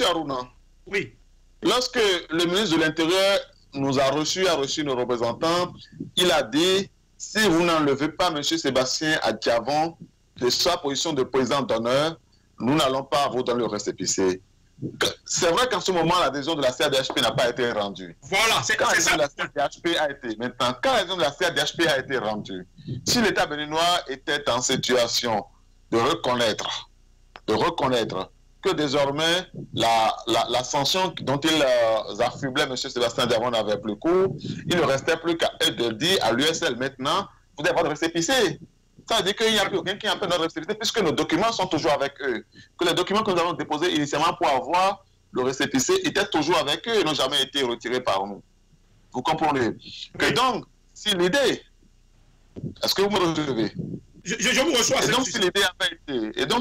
Aruna. Oui. Lorsque le ministre de l'Intérieur nous a reçu nos représentants, il a dit, si vous n'enlevez pas M. Sébastien Adjavon de sa position de président d'honneur, nous n'allons pas vous donner le récépissé. C'est vrai qu'en ce moment, la décision de la CADHP n'a pas été rendue. Voilà, c'est ça. Maintenant, quand la décision de la CADHP a été rendue, si l'État béninois était en situation de reconnaître que désormais la sanction dont il affublait M. Sébastien Adjavon n'avait plus cours, il ne restait plus qu'à eux de dire à l'USL maintenant, vous devez avoir de récépissé. Ça veut dire qu'il n'y a plus aucun qui empêche notre récépissé puisque nos documents sont toujours avec eux. Que les documents que nous avons déposés initialement pour avoir le récépissé étaient toujours avec eux et n'ont jamais été retirés par nous. Vous comprenez? Et donc, si l'idée... Est-ce que vous me recevez? Je vous reçois. Et donc,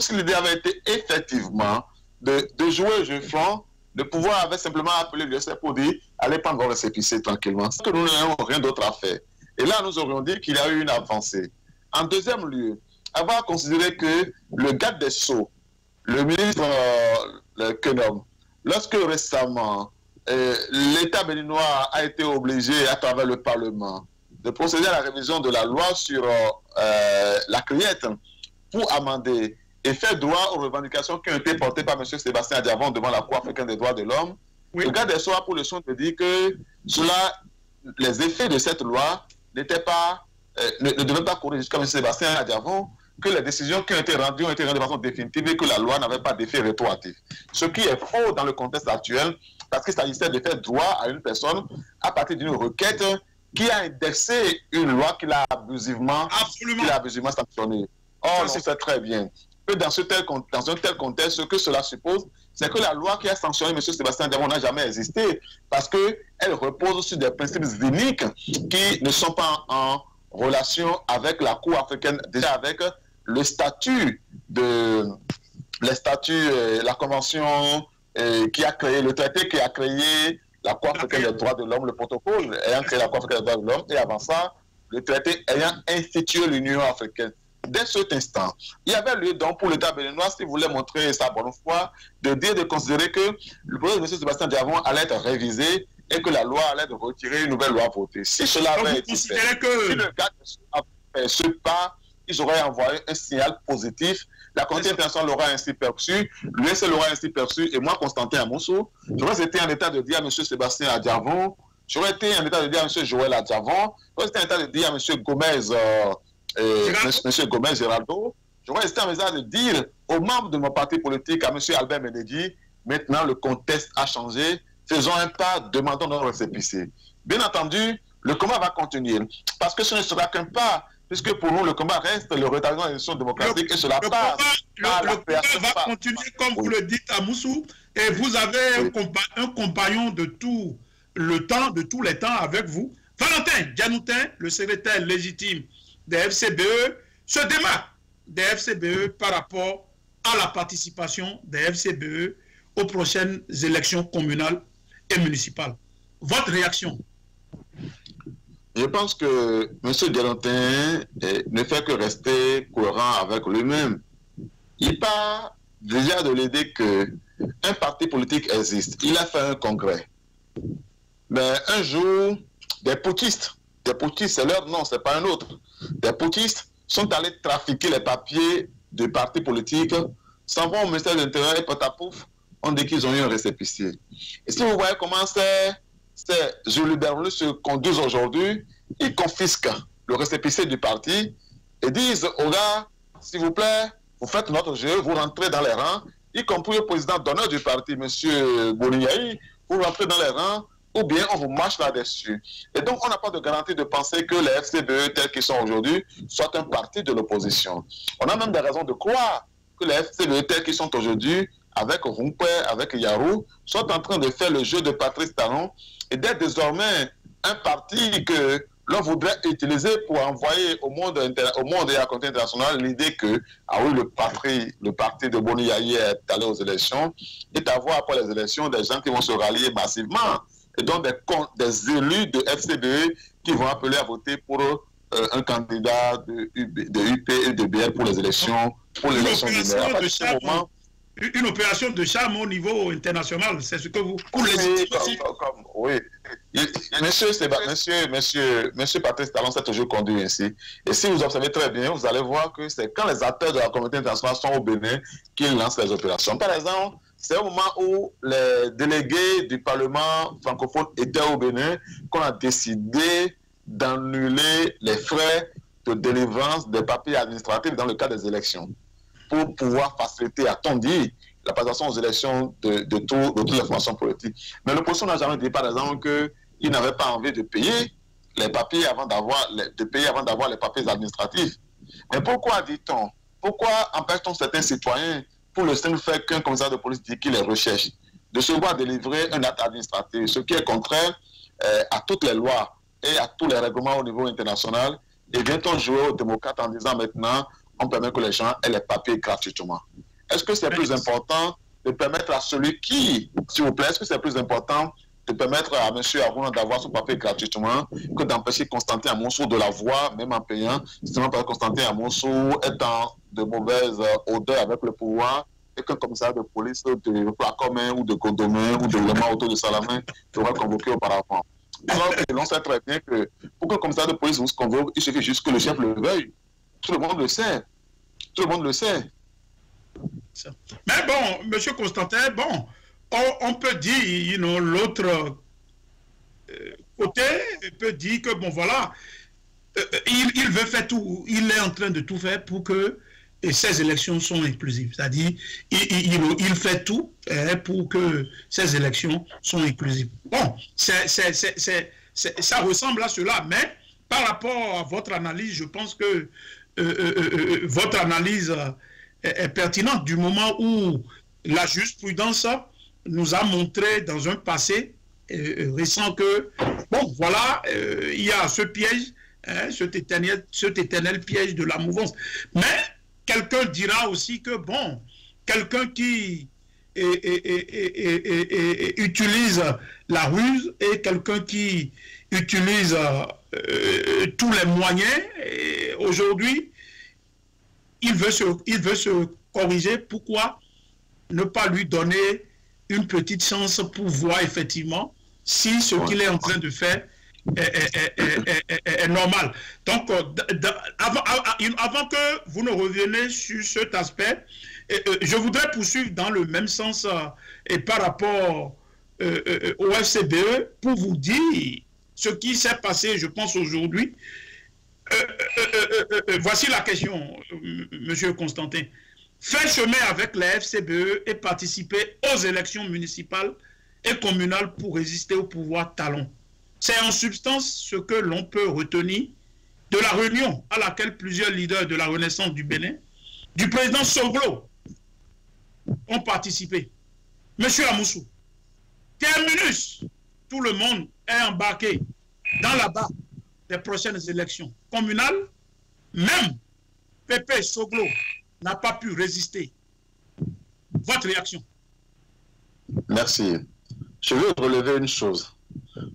si l'idée avait été effectivement de jouer au jeu franc, le pouvoir avait simplement appelé l'USL pour dire allez prendre vos récépissés tranquillement. Parce que nous n'avons rien d'autre à faire. Et là, nous aurions dit qu'il y a eu une avancée. En deuxième lieu, avoir considéré que le garde des Sceaux, le ministre Kenom, lorsque récemment l'État béninois a été obligé à travers le Parlement de procéder à la révision de la loi sur la criette pour amender et faire droit aux revendications qui ont été portées par M. Sébastien Adjavon devant la Cour africaine des droits de l'homme, le garde des Sceaux a pour le soin de dire que les effets de cette loi n'étaient pas... ne devait pas courir jusqu'à M. Sébastien Adjavon, que les décisions qui ont été rendues de façon définitive et que la loi n'avait pas d'effet rétroactif. Ce qui est faux dans le contexte actuel, parce qu'il s'agissait de faire droit à une personne à partir d'une requête qui a indexé une loi qu'il a abusivement sanctionnée. Or, on sait très bien que dans un tel contexte, ce que cela suppose, c'est que la loi qui a sanctionné M. Sébastien Diavon n'a jamais existé, parce qu'elle repose sur des principes uniques qui ne sont pas en relation avec la Cour africaine, déjà avec le statut la convention qui a créé, le traité qui a créé la Cour africaine des droits de l'homme, le protocole ayant créé la Cour africaine des droits de l'homme, et avant ça, le traité ayant institué l'Union africaine. Dès cet instant, il y avait lieu donc pour l'État béninois, s'il voulait montrer sa bonne foi, de considérer que le projet de M. Sébastien Diavon allait être révisé et que la loi allait être retirée, une nouvelle loi votée. Si cela avait été fait, si le gars avait fait ce pas, ils auraient envoyé un signal positif. La communauté internationale l'aura ainsi perçu, l'US l'aura ainsi perçu, et moi, Constantin Amoussou, j'aurais été en état de dire à M. Sébastien Diavon, j'aurais été en état de dire à M. Joël Diavon, j'aurais été en état de dire à M. Gomez, M. Gomez Geraldo, j'aurais été en état de dire aux membres de mon parti politique, à M. Albert Menedi, maintenant le contexte a changé, faisons un pas, demandons notre récépissé. Bien entendu, le combat va continuer, parce que ce ne sera qu'un pas, puisque pour nous, le combat reste le rétablissement de l'élection démocratique et cela passe. Le combat va continuer, comme vous le dites à Moussou, et vous avez un compagnon de tout le temps, de tous les temps avec vous. Valentin Dianoutin, le secrétaire légitime des FCBE, se démarque des FCBE par rapport à la participation des FCBE aux prochaines élections communales et municipales. Votre réaction? Je pense que M. Dianoutin ne fait que rester cohérent avec lui-même. Il part déjà de l'idée qu'un parti politique existe. Il a fait un congrès. Mais un jour, des putschistes, c'est leur nom, c'est pas un autre, des putschistes sont allés trafiquer les papiers du parti politique, s'en vont au ministère de l'Intérieur et potapouf, on dit qu'ils ont eu un récépissé. Et si vous voyez comment ces Jules se conduisent aujourd'hui, ils confisquent le récépissé du parti et disent aux gars, s'il vous plaît, vous faites notre jeu, vous rentrez dans les rangs, y compris le président d'honneur du parti, M. Boniaï, vous rentrez dans les rangs, ou bien on vous marche là-dessus. Et donc, on n'a pas de garantie de penser que les FCBE tels qu'ils sont aujourd'hui soient un parti de l'opposition. On a même des raisons de croire que les FCBE tels qu'ils sont aujourd'hui, avec Rumpe, avec Yarou, sont en train de faire le jeu de Patrice Talon et d'être désormais un parti que l'on voudrait utiliser pour envoyer au monde et à la communauté internationale l'idée que, ah oui, le parti de Boni Yaye est allé aux élections, et à voir après les élections des gens qui vont se rallier massivement, et donc des élus de FCBE qui vont appeler à voter pour un candidat de UP et de BL pour les élections, du maire. Une opération de charme au niveau international, c'est ce que vous... Oui. Monsieur Patrice Talon s'est toujours conduit ainsi. Et si vous observez très bien, vous allez voir que c'est quand les acteurs de la communauté internationale sont au Bénin qu'ils lancent les opérations. Par exemple, c'est au moment où les délégués du Parlement francophone étaient au Bénin qu'on a décidé d'annuler les frais de délivrance des papiers administratifs dans le cadre des élections, pour pouvoir faciliter, a-t-on dit, la participation aux élections de toutes les formations politiques. Mais l'opposition n'a jamais dit, par exemple, qu'il n'avait pas envie de payer les papiers avant d'avoir les papiers administratifs. Mais pourquoi dit-on, pourquoi empêche-t-on certains citoyens, pour le simple fait qu'un commissaire de police dit qu'il les recherche, de se voir délivrer un acte administratif, ce qui est contraire à toutes les lois et à tous les règlements au niveau international, et vient-on jouer aux démocrates en disant maintenant, on permet que les gens aient les papiers gratuitement. Est-ce que c'est plus important de permettre à celui qui, s'il vous plaît, est-ce que c'est plus important de permettre à M. Aruna d'avoir son papier gratuitement que d'empêcher Constantin Amoussou de l'avoir, même en payant, justement parce que Constantin Amoussou est en de mauvaise odeur avec le pouvoir et qu'un commissaire de police de Placomain ou de Godomé ou de Lema autour de Salamin sera convoqué auparavant. Alors que l'on sait très bien que pour qu'un commissaire de police vous convoque, il suffit juste que le chef le veuille. Tout le monde le sait. Tout le monde le sait. Mais bon, M. Constantin, bon, on peut dire, l'autre côté peut dire que, bon, voilà, il veut faire tout, il est en train de tout faire pour que ces élections sont inclusives. C'est-à-dire, il fait tout pour que ces élections soient inclusives. Bon, ça ressemble à cela, mais par rapport à votre analyse, je pense que votre analyse est pertinente du moment où la jurisprudence nous a montré dans un passé récent que, bon, voilà, il y a ce piège, cet éternel piège de la mouvance. Mais quelqu'un dira aussi que, bon, quelqu'un qui utilise la ruse et quelqu'un qui utilise tous les moyens, aujourd'hui, il veut se corriger. Pourquoi ne pas lui donner une petite chance pour voir effectivement si ce qu'il est en train de faire est normal. Donc, avant que vous ne reveniez sur cet aspect, je voudrais poursuivre dans le même sens et par rapport au FCBE pour vous dire ce qui s'est passé, je pense, aujourd'hui. Voici la question, Monsieur Constantin. Faire chemin avec la FCBE et participer aux élections municipales et communales pour résister au pouvoir talon. C'est en substance ce que l'on peut retenir de la réunion à laquelle plusieurs leaders de la Renaissance du Bénin, du président Soglo, ont participé. Monsieur Amoussou, terminus, tout le monde est embarqué dans la barre des prochaines élections communales. Même Pépé Soglo n'a pas pu résister. Votre réaction? Merci. Je veux relever une chose.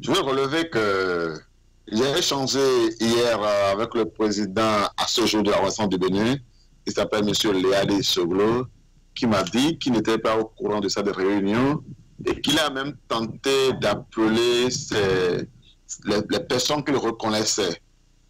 Je veux relever que j'ai échangé hier avec le président à ce jour de la Renaissance du Bénin, qui s'appelle M. Léadé Soglo, qui m'a dit qu'il n'était pas au courant de cette réunion et qu'il a même tenté d'appeler les personnes qu'il reconnaissait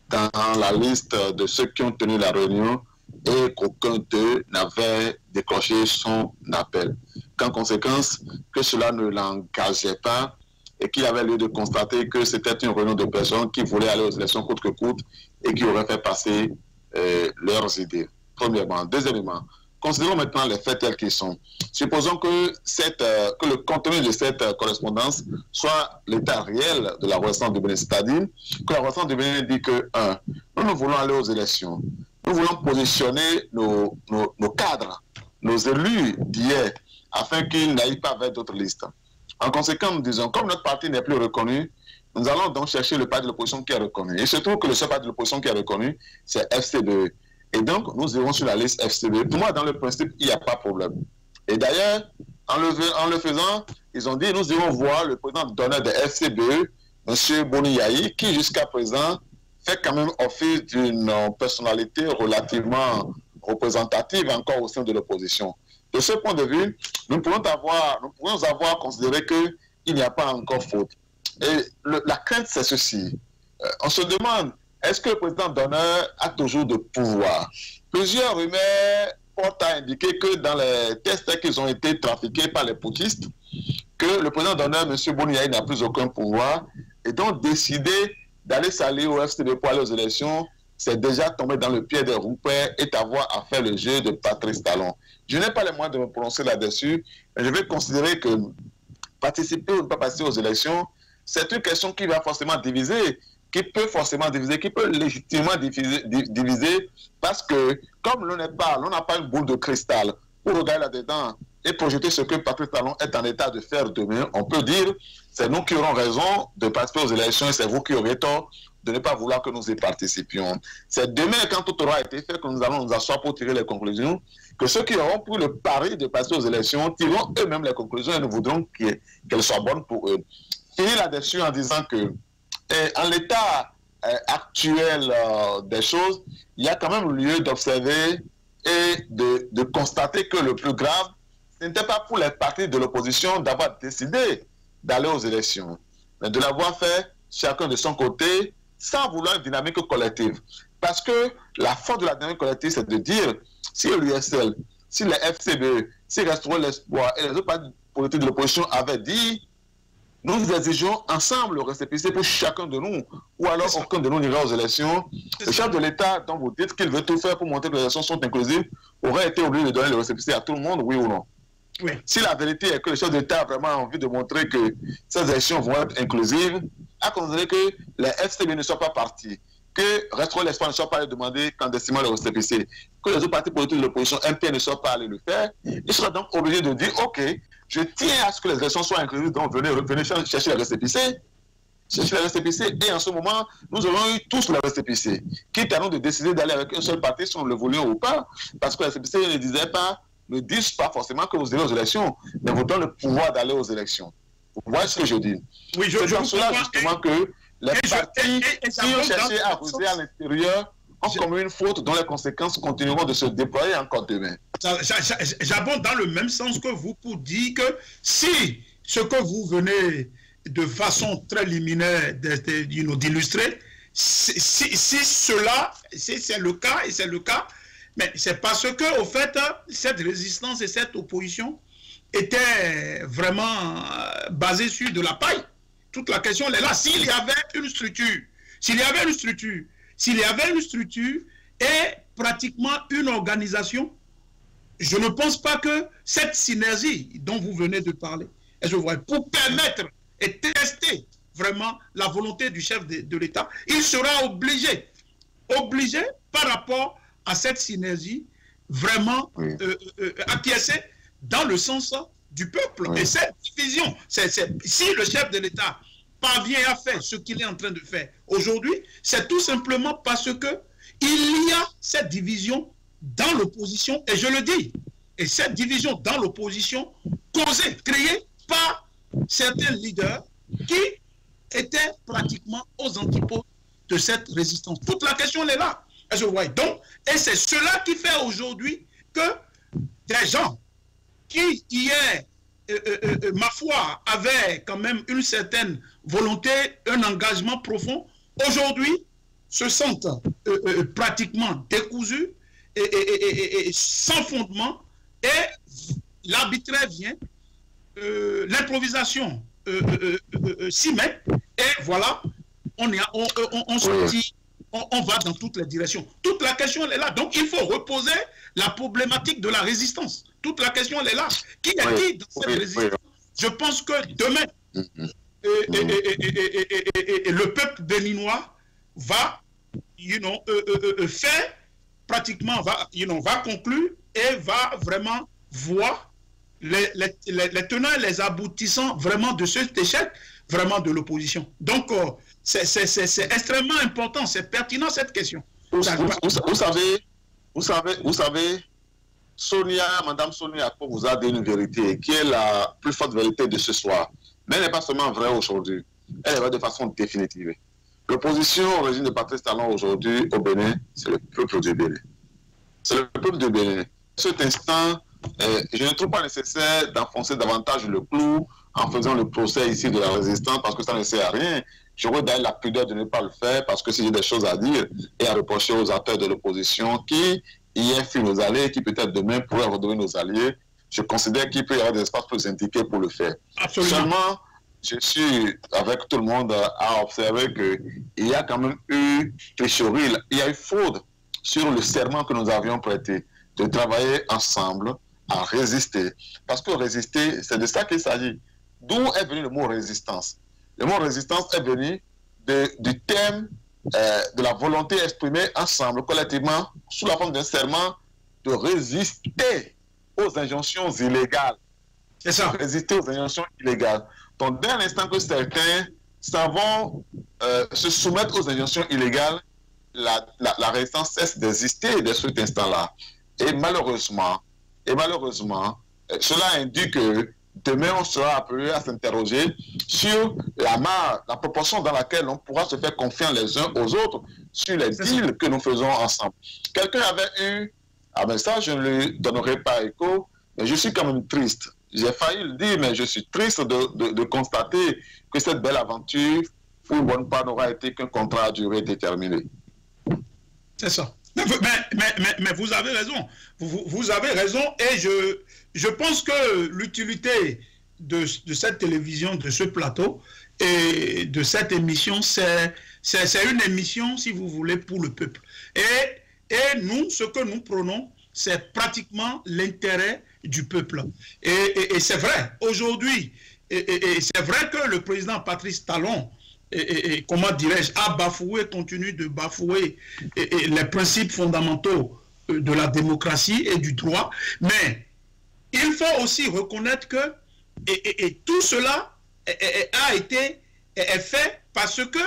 dans la liste de ceux qui ont tenu la réunion et qu'aucun d'eux n'avait décroché son appel. Qu'en conséquence, que cela ne l'engageait pas et qu'il avait lieu de constater que c'était une réunion de personnes qui voulaient aller aux élections coûte que coûte et qui auraient fait passer leurs idées. Premièrement. Deuxièmement, considérons maintenant les faits tels qu'ils sont. Supposons que le contenu de cette correspondance soit l'état réel de la Renaissance du Bénin, c'est-à-dire que la Renaissance du Bénin dit que, nous voulons aller aux élections. Nous voulons positionner nos cadres, nos élus d'hier, afin qu'ils n'aillent pas vers d'autres listes. En conséquence, nous disons, comme notre parti n'est plus reconnu, nous allons donc chercher le parti de l'opposition qui est reconnu. Et il se trouve que le seul parti de l'opposition qui est reconnu, c'est FCBE. Et donc, nous irons sur la liste FCBE. Pour moi, dans le principe, il n'y a pas de problème. Et d'ailleurs, en le faisant, ils ont dit, nous irons voir le président d'honneur de FCBE, M. Boniyahi, qui jusqu'à présent fait quand même office d'une personnalité relativement représentative encore au sein de l'opposition. De ce point de vue, nous pourrions avoir considéré qu'il n'y a pas encore faute. Et la crainte, c'est ceci. On se demande, est-ce que le président d'honneur a toujours de pouvoir? Plusieurs rumeurs portent à indiquer que dans les tests qui ont été trafiqués par les putschistes, que le président d'honneur, M. Boniyahi, n'a plus aucun pouvoir, et donc décider d'aller s'allier au FCB pour aller aux élections, c'est déjà tomber dans le pied des roupeurs et avoir à faire le jeu de Patrice Talon. Je n'ai pas les moyens de me prononcer là-dessus, mais je vais considérer que participer ou ne pas participer aux élections, c'est une question qui va forcément diviser, qui peut légitimement diviser, parce que comme l'on n'a pas une boule de cristal pour regarder là-dedans et projeter ce que Patrice Talon est en état de faire demain, on peut dire c'est nous qui aurons raison de participer aux élections et c'est vous qui aurez tort de ne pas vouloir que nous y participions. C'est demain, quand tout aura été fait, que nous allons nous asseoir pour tirer les conclusions, que ceux qui auront pris le pari de passer aux élections tireront eux-mêmes les conclusions et nous voudrons qu'elles soient bonnes pour eux. Finir là-dessus en disant que, en l'état actuel des choses, il y a quand même lieu d'observer et de constater que le plus grave, ce n'était pas pour les partis de l'opposition d'avoir décidé d'aller aux élections, mais de l'avoir fait chacun de son côté, sans vouloir une dynamique collective. Parce que la force de la dynamique collective, c'est de dire, si l'USL, si les FCBE, si Restaurant l'Espoir et les autres partis politiques de l'opposition avaient dit, nous exigeons ensemble le récépissé pour chacun de nous, ou alors aucun de nous n'ira aux élections. Le chef de l'État, dont vous dites qu'il veut tout faire pour montrer que les élections sont inclusives, aurait été obligé de donner le récépissé à tout le monde, oui ou non? Oui. Si la vérité est que le chef d'État a vraiment envie de montrer que ces élections vont être inclusives, à considérer que les FCB ne soient pas partis, que Restaurer l'Espoir ne soit pas allé demander clandestinement le récépissé, que les autres partis politiques de l'opposition MP ne soient pas allés le faire, il sera donc obligé de dire, ok, je tiens à ce que les élections soient inclusives, donc venez chercher les récépissés. Chercher les récépissés, et en ce moment, nous avons eu tous les récépissés. Quitte à nous de décider d'aller avec un seul parti si nous le voulions ou pas, parce que les récépissés ne disent pas forcément que vous irez aux élections, mais vous donnent le pouvoir d'aller aux élections. Vous voyez ce que je dis? Oui, c'est dans cela justement que les partis qui ont cherché à ruser à l'intérieur ont commis une faute dont les conséquences continueront de se déployer encore demain. J'abonde dans le même sens que vous pour dire que si ce que vous venez de façon très liminaire d'illustrer, si c'est le cas, et c'est le cas, mais c'est parce que, au fait, cette résistance et cette opposition étaient vraiment basées sur de la paille. Toute la question elle est là. S'il y avait une structure et pratiquement une organisation, je ne pense pas que cette synergie dont vous venez de parler, pour permettre et tester vraiment la volonté du chef de l'État, il sera obligé par rapport à cette synergie, vraiment acquiescer dans le sens du peuple. Et cette division, si le chef de l'État parvient à faire ce qu'il est en train de faire aujourd'hui, c'est tout simplement parce que il y a cette division dans l'opposition, et je le dis, et cette division dans l'opposition causée, créée par certains leaders qui étaient pratiquement aux antipodes de cette résistance. Toute la question elle est là. Donc, et c'est cela qui fait aujourd'hui que des gens qui hier, ma foi, avaient quand même une certaine volonté, un engagement profond, aujourd'hui se sentent pratiquement décousus et sans fondement, et l'arbitraire vient, l'improvisation s'y met, et voilà, on se dit, on va dans toutes les directions. Toute la question elle est là. Donc il faut reposer la problématique de la résistance. Toute la question elle est là. Qui a dit dans cette résistance? Je pense que demain, le peuple béninois va faire pratiquement, va conclure et va vraiment voir les tenants et les aboutissants vraiment de cet échec vraiment de l'opposition. Donc, c'est extrêmement important, c'est pertinent cette question. Vous savez, Madame Sonia Akpo vous a dit une vérité qui est la plus forte vérité de ce soir. Mais elle n'est pas seulement vraie aujourd'hui, elle est vraie de façon définitive. L'opposition au régime de Patrice Talon aujourd'hui au Bénin, c'est le peuple du Bénin. C'est le peuple du Bénin. À cet instant, je ne trouve pas nécessaire d'enfoncer davantage le clou en faisant le procès ici de la résistance parce que ça ne sert à rien. J'aurais d'ailleurs la pudeur de ne pas le faire parce que si j'ai des choses à dire et à reprocher aux acteurs de l'opposition qui hier furent nos alliés, qui peut-être demain pourraient redevenir nos alliés, je considère qu'il peut y avoir des espaces plus indiqués pour le faire. Absolument. Seulement, je suis avec tout le monde à observer qu'il y a quand même eu tricherie, il y a eu fraude sur le serment que nous avions prêté de travailler ensemble à résister. Parce que résister, c'est de ça qu'il s'agit. D'où est venu le mot résistance? Le mot résistance est venu du thème de la volonté exprimée ensemble, collectivement, sous la forme d'un serment de résister aux injonctions illégales. C'est ça. Résister aux injonctions illégales. Donc, dès l'instant que certains savent se soumettre aux injonctions illégales, la résistance cesse d'exister dès cet instant-là. Et malheureusement, cela indique que demain, on sera appelé à s'interroger sur la proportion dans laquelle on pourra se faire confiance les uns aux autres sur les deals que nous faisons ensemble. Quelqu'un avait eu, mais ça, je ne lui donnerai pas écho, mais je suis quand même triste. J'ai failli le dire, mais je suis triste de constater que cette belle aventure, pour une bonne part, n'aura été qu'un contrat à durée déterminée. C'est ça. Mais vous avez raison. Vous avez raison et je pense que l'utilité de cette télévision, de ce plateau et de cette émission, c'est une émission, si vous voulez, pour le peuple. Et nous, ce que nous prenons, c'est pratiquement l'intérêt du peuple. Et c'est vrai, aujourd'hui, et c'est vrai que le président Patrice Talon, comment dirais-je, a bafoué, continue de bafouer les principes fondamentaux de la démocratie et du droit, mais il faut aussi reconnaître que tout cela a été fait parce que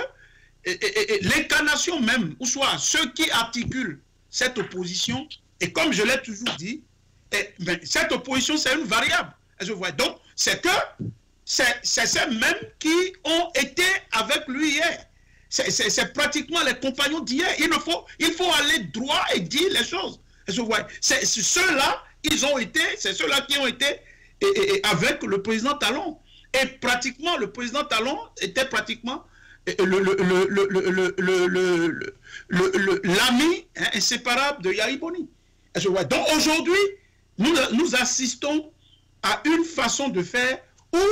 l'incarnation même, ou soit ceux qui articulent cette opposition, et comme je l'ai toujours dit, cette opposition c'est une variable. Je vois. Donc c'est ceux-mêmes qui ont été avec lui hier. C'est pratiquement les compagnons d'hier. Il faut aller droit et dire les choses. Je vois. C'est ceux-là, c'est ceux-là qui ont été avec le président Talon. Et pratiquement, le président Talon était pratiquement l'ami inséparable de Yahya Boni. Donc aujourd'hui, nous assistons à une façon de faire où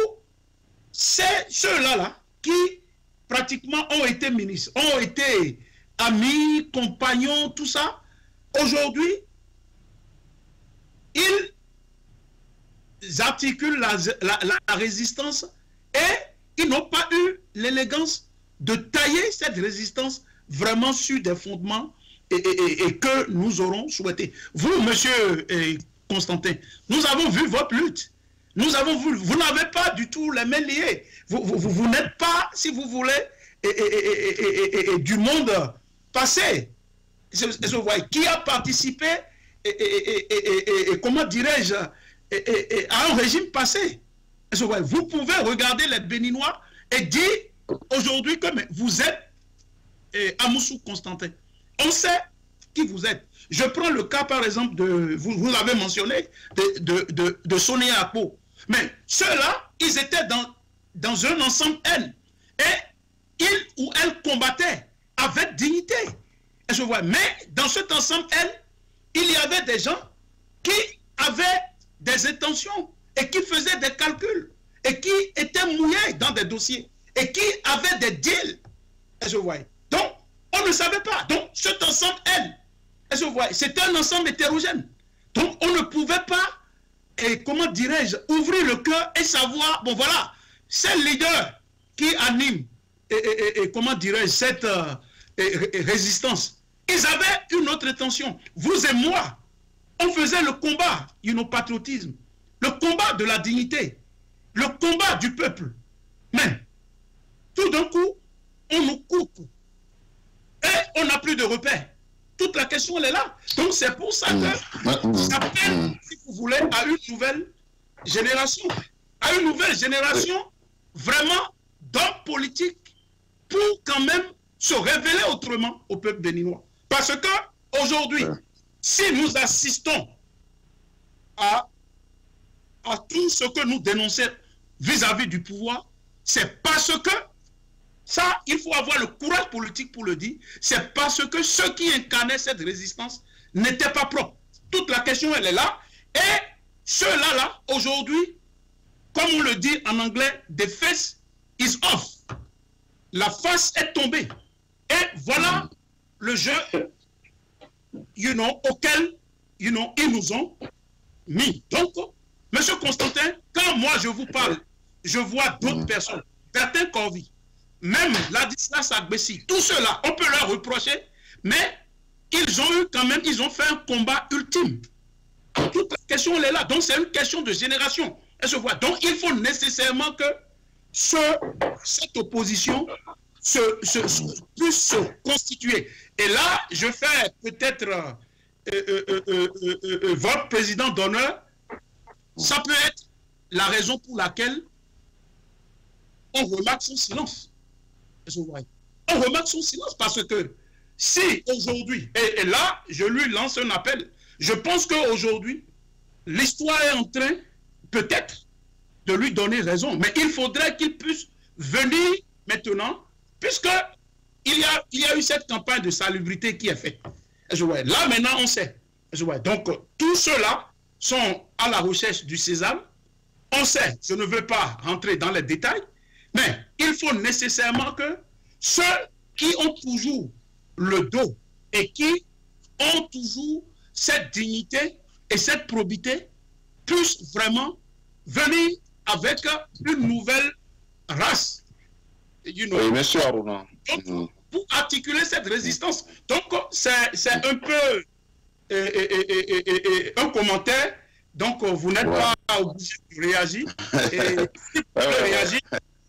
c'est ceux-là qui pratiquement ont été ministres, ont été amis, compagnons, tout ça. Aujourd'hui, ils articulent la résistance et ils n'ont pas eu l'élégance de tailler cette résistance vraiment sur des fondements et que nous aurons souhaité. Vous, monsieur Constantin, nous avons vu votre lutte. Nous avons vu, vous n'avez pas du tout les mains liées. Vous n'êtes pas, si vous voulez, du monde passé. Je vois qui a participé comment dirais-je, à un régime passé. Je vois, vous pouvez regarder les Béninois et dire aujourd'hui que vous êtes Amoussou Constantin. On sait qui vous êtes. Je prends le cas par exemple de, vous l'avez mentionné, de Sonia Akpo. Mais ceux-là, ils étaient dans un ensemble N. Et ils ou elles combattaient avec dignité. Et je vois, mais dans cet ensemble N, il y avait des gens qui avaient des intentions et qui faisaient des calculs et qui étaient mouillés dans des dossiers et qui avaient des deals. Et je vois. Donc, on ne savait pas. Donc, cet ensemble N, et je vois, c'était un ensemble hétérogène. Donc, on ne pouvait pas, et comment dirais-je, ouvrir le cœur et savoir, bon voilà, c'est le leader qui anime, et comment dirais-je, cette résistance. Ils avaient une autre intention. Vous et moi, on faisait le combat, patriotisme, le combat de la dignité, le combat du peuple. Mais, tout d'un coup, on nous coupe. Et on n'a plus de repères. Toute la question, elle est là. Donc, c'est pour ça que ça peine, si vous voulez, à une nouvelle génération. À une nouvelle génération, vraiment, d'hommes politiques pour quand même se révéler autrement au peuple béninois. Parce que, aujourd'hui, si nous assistons à tout ce que nous dénonçons vis-à-vis du pouvoir, c'est parce que, ça, il faut avoir le courage politique pour le dire, c'est parce que ceux qui incarnaient cette résistance n'étaient pas propres. Toute la question, elle est là. Et ceux-là, aujourd'hui, comme on le dit en anglais, the face is off. La face est tombée. Et voilà le jeu, auquel, ils nous ont mis. Donc, monsieur Constantin, quand moi je vous parle, je vois d'autres personnes, Bertin Corvi, même Ladislas Agbessi, tout cela, on peut leur reprocher, mais ils ont eu quand même, ils ont fait un combat ultime. Toute la question, elle est là. Donc, c'est une question de génération. Elle se voit. Donc, il faut nécessairement que cette opposition puisse se constituer. Et là, je fais peut-être votre président d'honneur. Ça peut être la raison pour laquelle on remarque son silence. On remarque son silence parce que si aujourd'hui, et là, je lui lance un appel, je pense qu'aujourd'hui, l'histoire est en train, peut-être, de lui donner raison. Mais il faudrait qu'il puisse venir maintenant, puisque il y a eu cette campagne de salubrité qui est faite. Là, maintenant, on sait. Donc, tous ceux-là sont à la recherche du sésame. on sait, je ne veux pas rentrer dans les détails, mais il faut nécessairement que ceux qui ont toujours le dos et qui ont toujours cette dignité et cette probité puissent vraiment venir avec une nouvelle race. Oui, monsieur Aruna. Donc, pour articuler cette résistance. Donc, c'est un peu un commentaire. Donc, vous n'êtes pas obligé de réagir. Et si vous voulez réagir,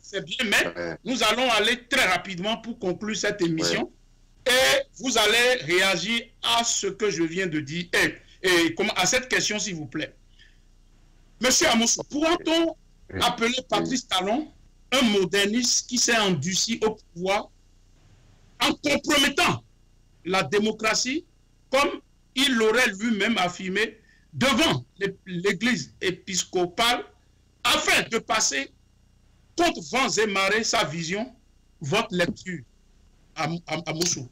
c'est bien, mais nous allons aller très rapidement pour conclure cette émission. Et vous allez réagir à ce que je viens de dire et à cette question, s'il vous plaît. Monsieur Amosso, pourra-t-on appeler Patrice Talon un moderniste qui s'est endurci au pouvoir en compromettant la démocratie comme il l'aurait lui-même affirmé devant l'église épiscopale afin de passer contre vents et marées sa vision, votre lecture à Moussou.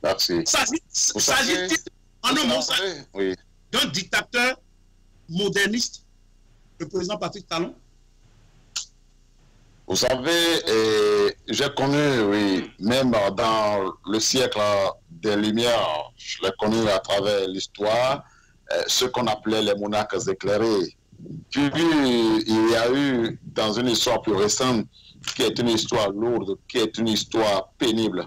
Merci. S'agit-il en un mot d'un dictateur moderniste, le président Patrice Talon? Vous savez, j'ai connu, oui, même dans le siècle des Lumières, je l'ai connu à travers l'histoire, ce qu'on appelait les monarques éclairés. Puis il y a eu, dans une histoire plus récente, qui est une histoire lourde, qui est une histoire pénible,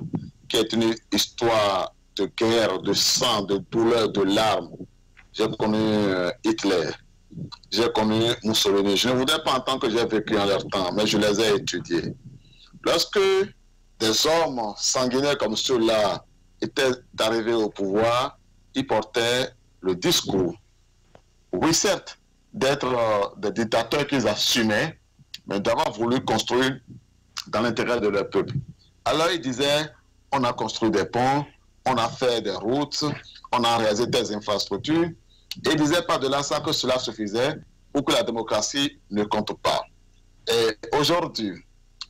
qui est une histoire de guerre, de sang, de douleur, de larmes. J'ai connu Hitler. J'ai connu Mussolini. Je ne voudrais pas entendre que j'ai vécu en leur temps, mais je les ai étudiés. Lorsque des hommes sanguinaires comme ceux-là étaient arrivés au pouvoir, ils portaient le discours, oui certes, d'être des dictateurs qu'ils assumaient, mais d'avoir voulu construire dans l'intérêt de leur peuple. Alors ils disaient, on a construit des ponts, on a fait des routes, on a réalisé des infrastructures, et ils disaient par-delà ça que cela suffisait pour que la démocratie ne compte pas. Et aujourd'hui,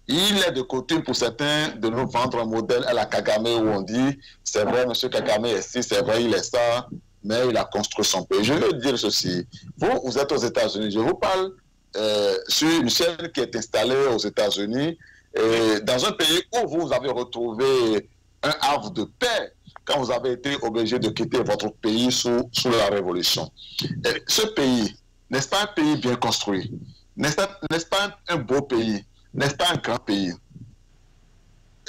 il est de coutume pour certains de nous vendre un modèle à la Kagame où on dit, c'est vrai, M. Kagame est ci, c'est vrai, il est ça, mais il a construit son pays. Je veux dire ceci, vous êtes aux États-Unis, je vous parle sur une chaîne qui est installée aux États-Unis, dans un pays où vous avez retrouvé un havre de paix, quand vous avez été obligé de quitter votre pays sous la Révolution. Et ce pays, n'est-ce pas un pays bien construit? N'est-ce pas un beau pays? N'est-ce pas un grand pays?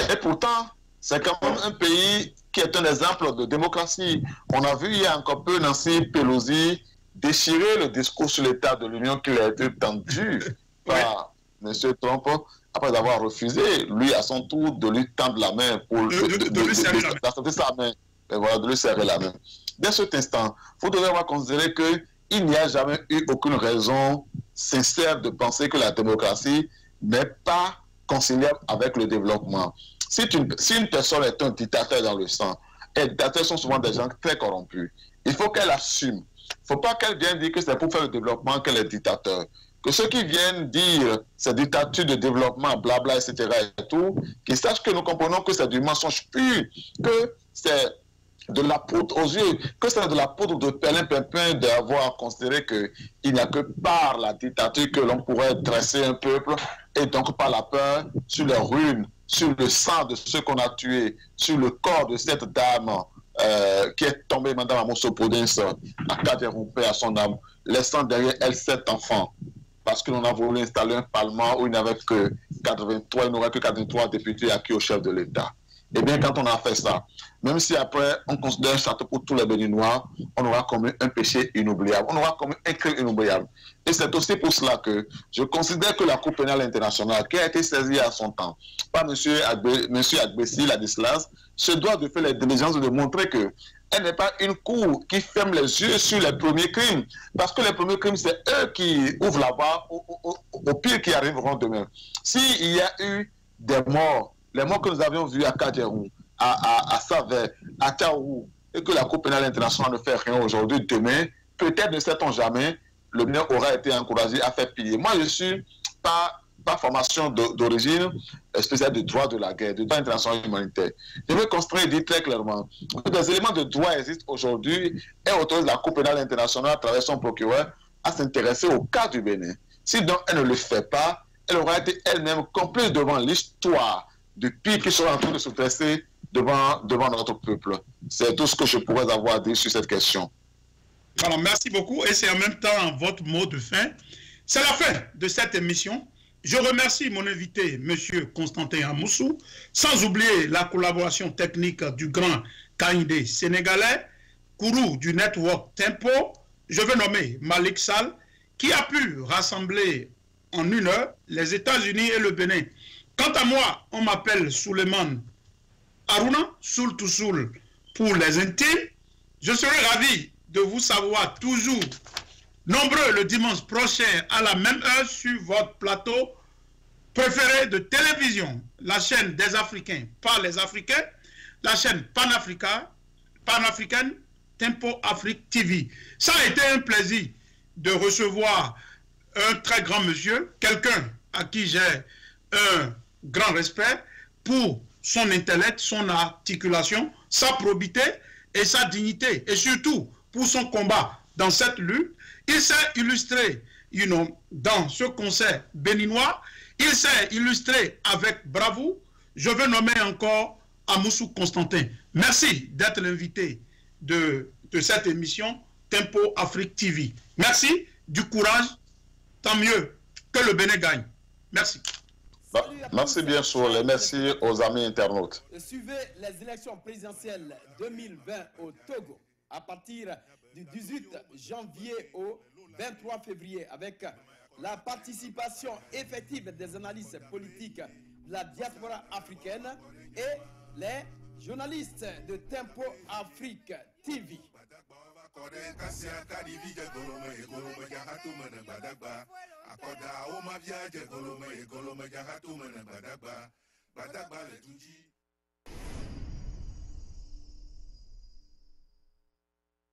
Et pourtant, c'est quand même un pays qui est un exemple de démocratie. On a vu il y a encore peu Nancy Pelosi déchirer le discours sur l'état de l'Union qui a été tendu par M. Trump après avoir refusé, lui, à son tour, de lui tendre la main pour de lui serrer sa main. Et voilà, de lui serrer la main. Dès cet instant, vous devez avoir considéré qu'il n'y a jamais eu aucune raison sincère de penser que la démocratie n'est pas conciliable avec le développement. Si une personne est un dictateur dans le sang, et les dictateurs sont souvent des gens très corrompus, il faut qu'elle assume. Il ne faut pas qu'elle vienne dire que c'est pour faire le développement qu'elle est dictateur. Que ceux qui viennent dire c'est dictature de développement, blabla, etc. et tout, qu'ils sachent que nous comprenons que c'est du mensonge pur, que c'est de la poudre aux yeux, que c'est de la poudre de perlimpinpin d'avoir considéré qu'il n'y a que par la dictature que l'on pourrait dresser un peuple, et donc par la peur, sur les ruines, sur le sang de ceux qu'on a tués, sur le corps de cette dame qui est tombée, Madame Amosso Podens, à Cameroun, à son âme, laissant derrière elle 7 enfants. Parce que l'on a voulu installer un parlement où il n'y avait que 83, il n'y aurait que 83 députés acquis au chef de l'État. Eh bien, quand on a fait ça, même si après on considère un château pour tous les Béninois, on aura commis un péché inoubliable, on aura commis un crime inoubliable. Et c'est aussi pour cela que je considère que la Cour pénale internationale, qui a été saisie à son temps par M. Agbessi Ladislas, se doit de faire les diligences de montrer que elle n'est pas une cour qui ferme les yeux sur les premiers crimes. Parce que les premiers crimes, c'est eux qui ouvrent la voie au pire qui arriveront demain. S'il y a eu des morts, les morts que nous avions vus à Kadjerou, à Savè, à Taourou, et que la Cour pénale internationale ne fait rien aujourd'hui, demain, peut-être ne sait-on jamais, le bien aura été encouragé à faire piller. Moi, je suis pas formation d'origine spéciale de droit de la guerre, de droit international humanitaire. Je veux construire et dire très clairement que des éléments de droit existent aujourd'hui et autorise la Cour pénale internationale à travers son procureur à s'intéresser au cas du Bénin. Si donc elle ne le fait pas, elle aura été elle-même complice devant l'histoire du pire qui sera en train de se dresser devant notre peuple. C'est tout ce que je pourrais avoir à dire sur cette question. Alors, merci beaucoup et c'est en même temps votre mot de fin. C'est la fin de cette émission. Je remercie mon invité, M. Constantin Amoussou, sans oublier la collaboration technique du grand Kaïndé sénégalais, Kourou du network Tempo, je veux nommer Malik Sall, qui a pu rassembler en 1 heure les États-Unis et le Bénin. Quant à moi, on m'appelle Suleiman Aruna, Soul to Soul pour les intimes. Je serai ravi de vous savoir toujours nombreux le dimanche prochain à la même heure sur votre plateau préféré de télévision, la chaîne des Africains par les Africains, la chaîne panafricaine Tempo Afrique TV. Ça a été un plaisir de recevoir un très grand monsieur, quelqu'un à qui j'ai un grand respect pour son intellect, son articulation, sa probité et sa dignité, et surtout pour son combat dans cette lutte. Il s'est illustré dans ce concert béninois, il s'est illustré avec bravoure. Je veux nommer encore Amoussou Constantin. Merci d'être l'invité de cette émission Tempo Afrique TV. Merci, du courage, tant mieux que le Bénin gagne. Merci. Merci bien sûr, et merci aux amis internautes. Suivez les élections présidentielles 2020 au Togo à partir du 18 janvier au 23 février avec la participation effective des analystes politiques de la diaspora africaine et les journalistes de Tempo Afrique TV.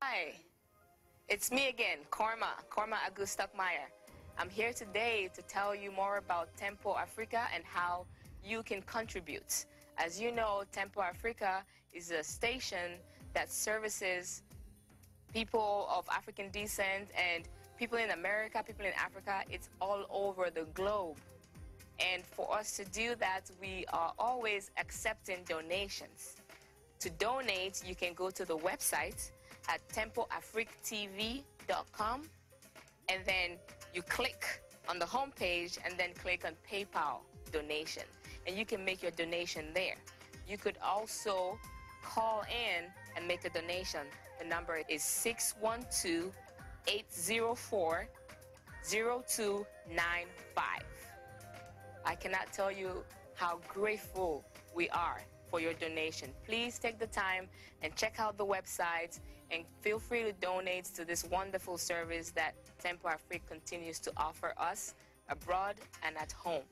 Hi, it's me again, Korma Agus Stockmeyer. I'm here today to tell you more about Tempo Africa and how you can contribute. As you know, Tempo Africa is a station that services people of African descent and people in America, people in Africa. It's all over the globe. And for us to do that, we are always accepting donations. To donate, you can go to the website at tempoafrictv.com, and then you click on the home page and then click on PayPal donation, and you can make your donation there. You could also call in and make a donation. The number is 612-804-0295. I cannot tell you how grateful we are for your donation. Please take the time and check out the website and feel free to donate to this wonderful service that Tempo Afrique continues to offer us abroad and at home.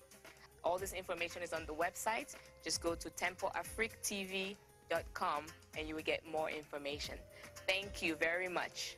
All this information is on the website. Just go to tempoafrictv.com and you will get more information. Thank you very much.